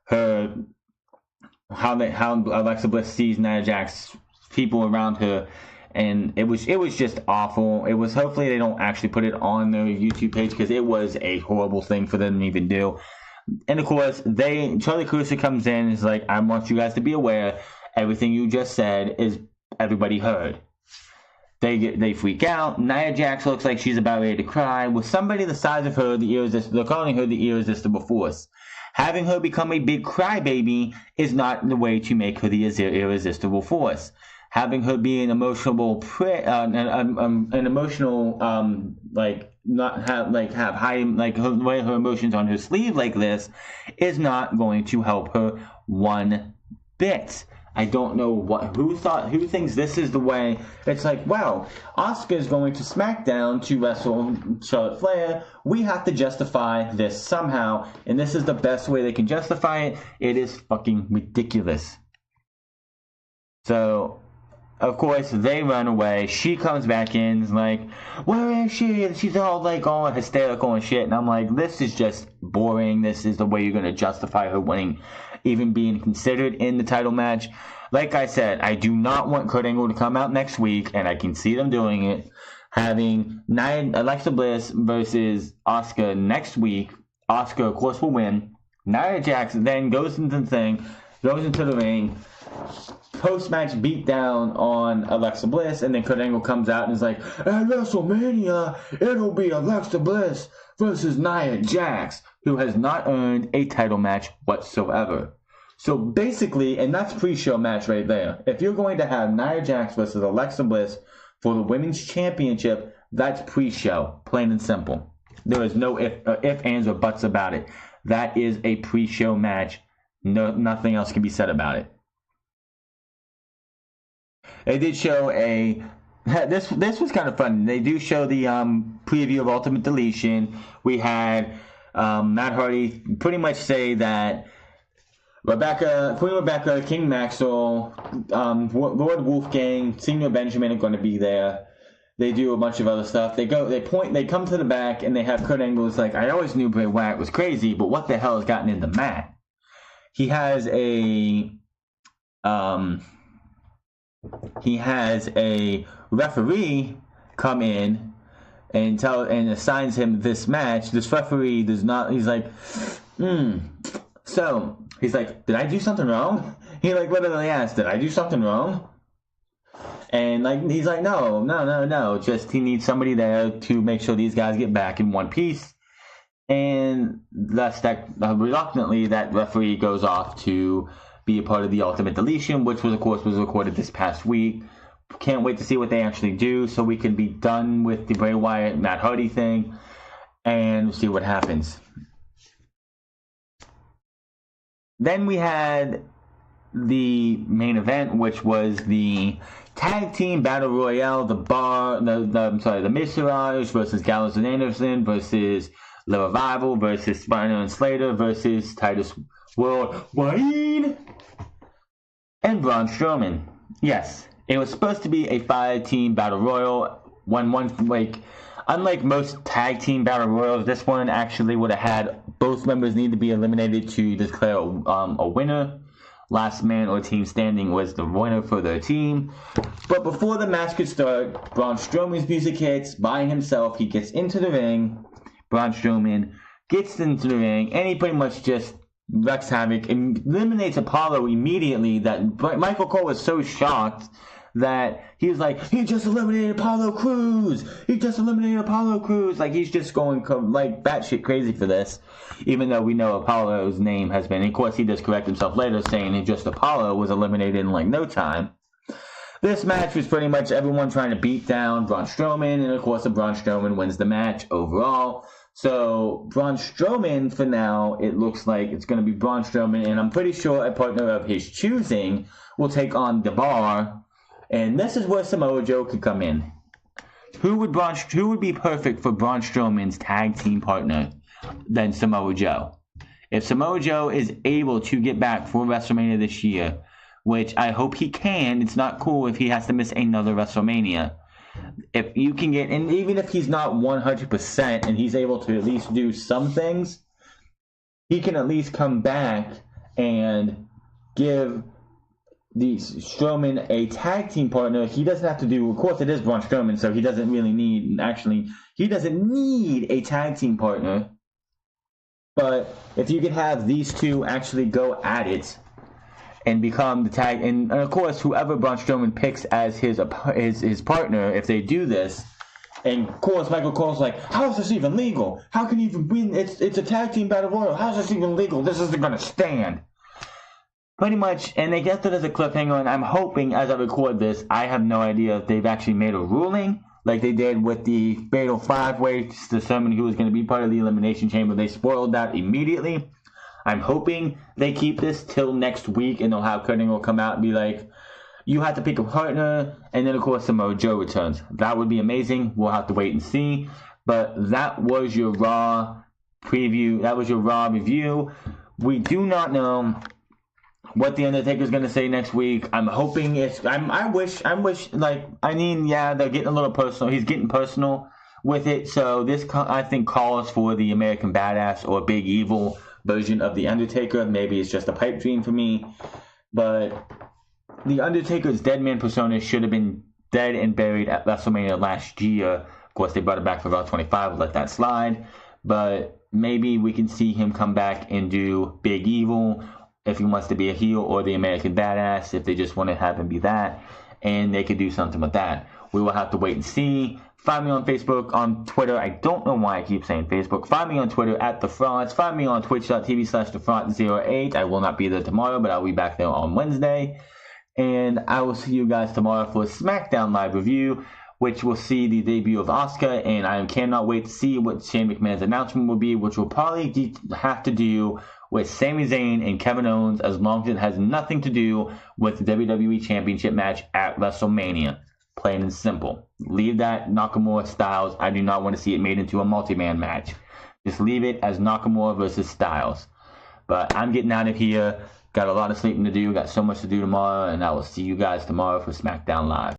her, how Alexa Bliss sees Nia Jax, people around her, and it was just awful. It was, hopefully they don't actually put it on their YouTube page, because it was a horrible thing for them to even do. And of course, Charlie Caruso comes in and is like, I want you guys to be aware, everything you just said is everybody heard. They freak out. Nia Jax looks like she's about ready to cry. With somebody the size of her, they're calling her the irresistible force. Having her become a big crybaby is not the way to make her the irresistible force. Having her be an emotional, have high, like wear her emotions on her sleeve like this, is not going to help her one bit. I don't know who thinks this is the way. It's like, wow, Asuka's going to SmackDown to wrestle Charlotte Flair. We have to justify this somehow, and this is the best way they can justify it. It is fucking ridiculous. So, of course, they run away. She comes back in, is like, where is she? And she's all hysterical and shit. And I'm like, this is just boring. This is the way you're going to justify her winning, even being considered in the title match. Like I said, I do not want Kurt Angle to come out next week, and I can see them doing it. Having Alexa Bliss versus Asuka next week. Asuka, of course, will win. Nia Jax then goes into the ring. Post-match beatdown on Alexa Bliss, and then Kurt Angle comes out and is like, at WrestleMania, it'll be Alexa Bliss versus Nia Jax, who has not earned a title match whatsoever. So basically, and that's pre-show match right there. If you're going to have Nia Jax versus Alexa Bliss for the Women's Championship, that's pre-show, plain and simple. There is no if, ands, or buts about it. That is a pre-show match. No, nothing else can be said about it. They did show this was kind of fun. They do show the preview of Ultimate Deletion. We had Matt Hardy pretty much say that Queen Rebecca, King Maxwell, Lord Wolfgang, Senior Benjamin are going to be there. They do a bunch of other stuff. They come to the back, and they have Kurt Angle's like, I always knew Bray Wyatt was crazy, but what the hell has gotten into Matt? He has a referee come in and assigns him this match. This referee does not. He's like, So he's like, did I do something wrong? He literally asked, did I do something wrong? And he's like, no. Just he needs somebody there to make sure these guys get back in one piece. And thus, reluctantly, that referee goes off to be a part of the Ultimate Deletion, which was recorded this past week. Can't wait to see what they actually do, so we can be done with the Bray Wyatt Matt Hardy thing and see what happens. Then we had the main event, which was the Tag Team Battle Royale, the Miztourage versus Gallows and Anderson versus The Revival versus Spiner and Slater versus Titus Worldwide and Braun Strowman. Yes, it was supposed to be a 5-team Battle Royal. Unlike most tag team Battle Royals, this one actually would have had both members need to be eliminated to declare a winner. Last man or team standing was the winner for their team. But before the match could start, Braun Strowman's music hits by himself. He gets into the ring. Braun Strowman gets into the ring, and he pretty much just wreaks havoc and eliminates Apollo immediately. That Michael Cole was so shocked that he was like, he just eliminated Apollo Crews. He just eliminated Apollo Crews. He's just going batshit crazy for this. Even though we know Apollo's name has been, of course, he does correct himself later, saying it just Apollo was eliminated in no time. This match was pretty much everyone trying to beat down Braun Strowman, and of course, Braun Strowman wins the match overall. So, Braun Strowman, for now, it looks like it's going to be Braun Strowman, and I'm pretty sure a partner of his choosing will take on The Bar. And this is where Samoa Joe could come in. Who would be perfect for Braun Strowman's tag team partner than Samoa Joe? If Samoa Joe is able to get back for WrestleMania this year, which I hope he can, it's not cool if he has to miss another WrestleMania. If you can get, and even if he's not 100% and he's able to at least do some things, he can at least come back and give the Strowman a tag team partner. He doesn't have to do, of course it is Braun Strowman, so he doesn't really need, he doesn't need a tag team partner. But if you could have these two actually go at it and become the tag, and of course, whoever Braun Strowman picks as his partner, if they do this, and of course, Michael Cole's like, how is this even legal? How can he even win? It's a tag team battle royal. How is this even legal? This isn't going to stand. Pretty much, and they get it as a cliffhanger, and I'm hoping, as I record this, I have no idea if they've actually made a ruling, like they did with the Fatal 5-Way to determine who was going to be part of the Elimination Chamber. They spoiled that immediately. I'm hoping they keep this till next week, and they'll have Kurt Angle come out and be like, you have to pick a partner, and then of course Samoa Joe returns. That would be amazing. We'll have to wait and see. But that was your Raw preview. That was your Raw review. We do not know what the Undertaker's gonna say next week. I'm hoping it's. I wish. Like, I mean, yeah, they're getting a little personal. He's getting personal with it. So this, I think, calls for the American Badass or Big Evil version of the Undertaker. Maybe it's just a pipe dream for me, but the Undertaker's dead man persona should have been dead and buried at WrestleMania last year. Of course, they brought it back for Raw 25. Let that slide. But maybe we can see him come back and do Big Evil if he wants to be a heel, or the American Badass if they just want to have him be that. And they could do something with that. We will have to wait and see. Find me on Facebook, on Twitter. I don't know why I keep saying Facebook. Find me on Twitter at The Frauds. Find me on twitch.tv/TheFraud08. I will not be there tomorrow, but I'll be back there on Wednesday. And I will see you guys tomorrow for a SmackDown Live review, which will see the debut of Asuka. And I cannot wait to see what Shane McMahon's announcement will be, which will probably have to do with Sami Zayn and Kevin Owens, as long as it has nothing to do with the WWE Championship match at WrestleMania. Plain and simple. Leave that Nakamura Styles. I do not want to see it made into a multi-man match. Just leave it as Nakamura versus Styles. But I'm getting out of here. Got a lot of sleeping to do. Got so much to do tomorrow. And I will see you guys tomorrow for SmackDown Live.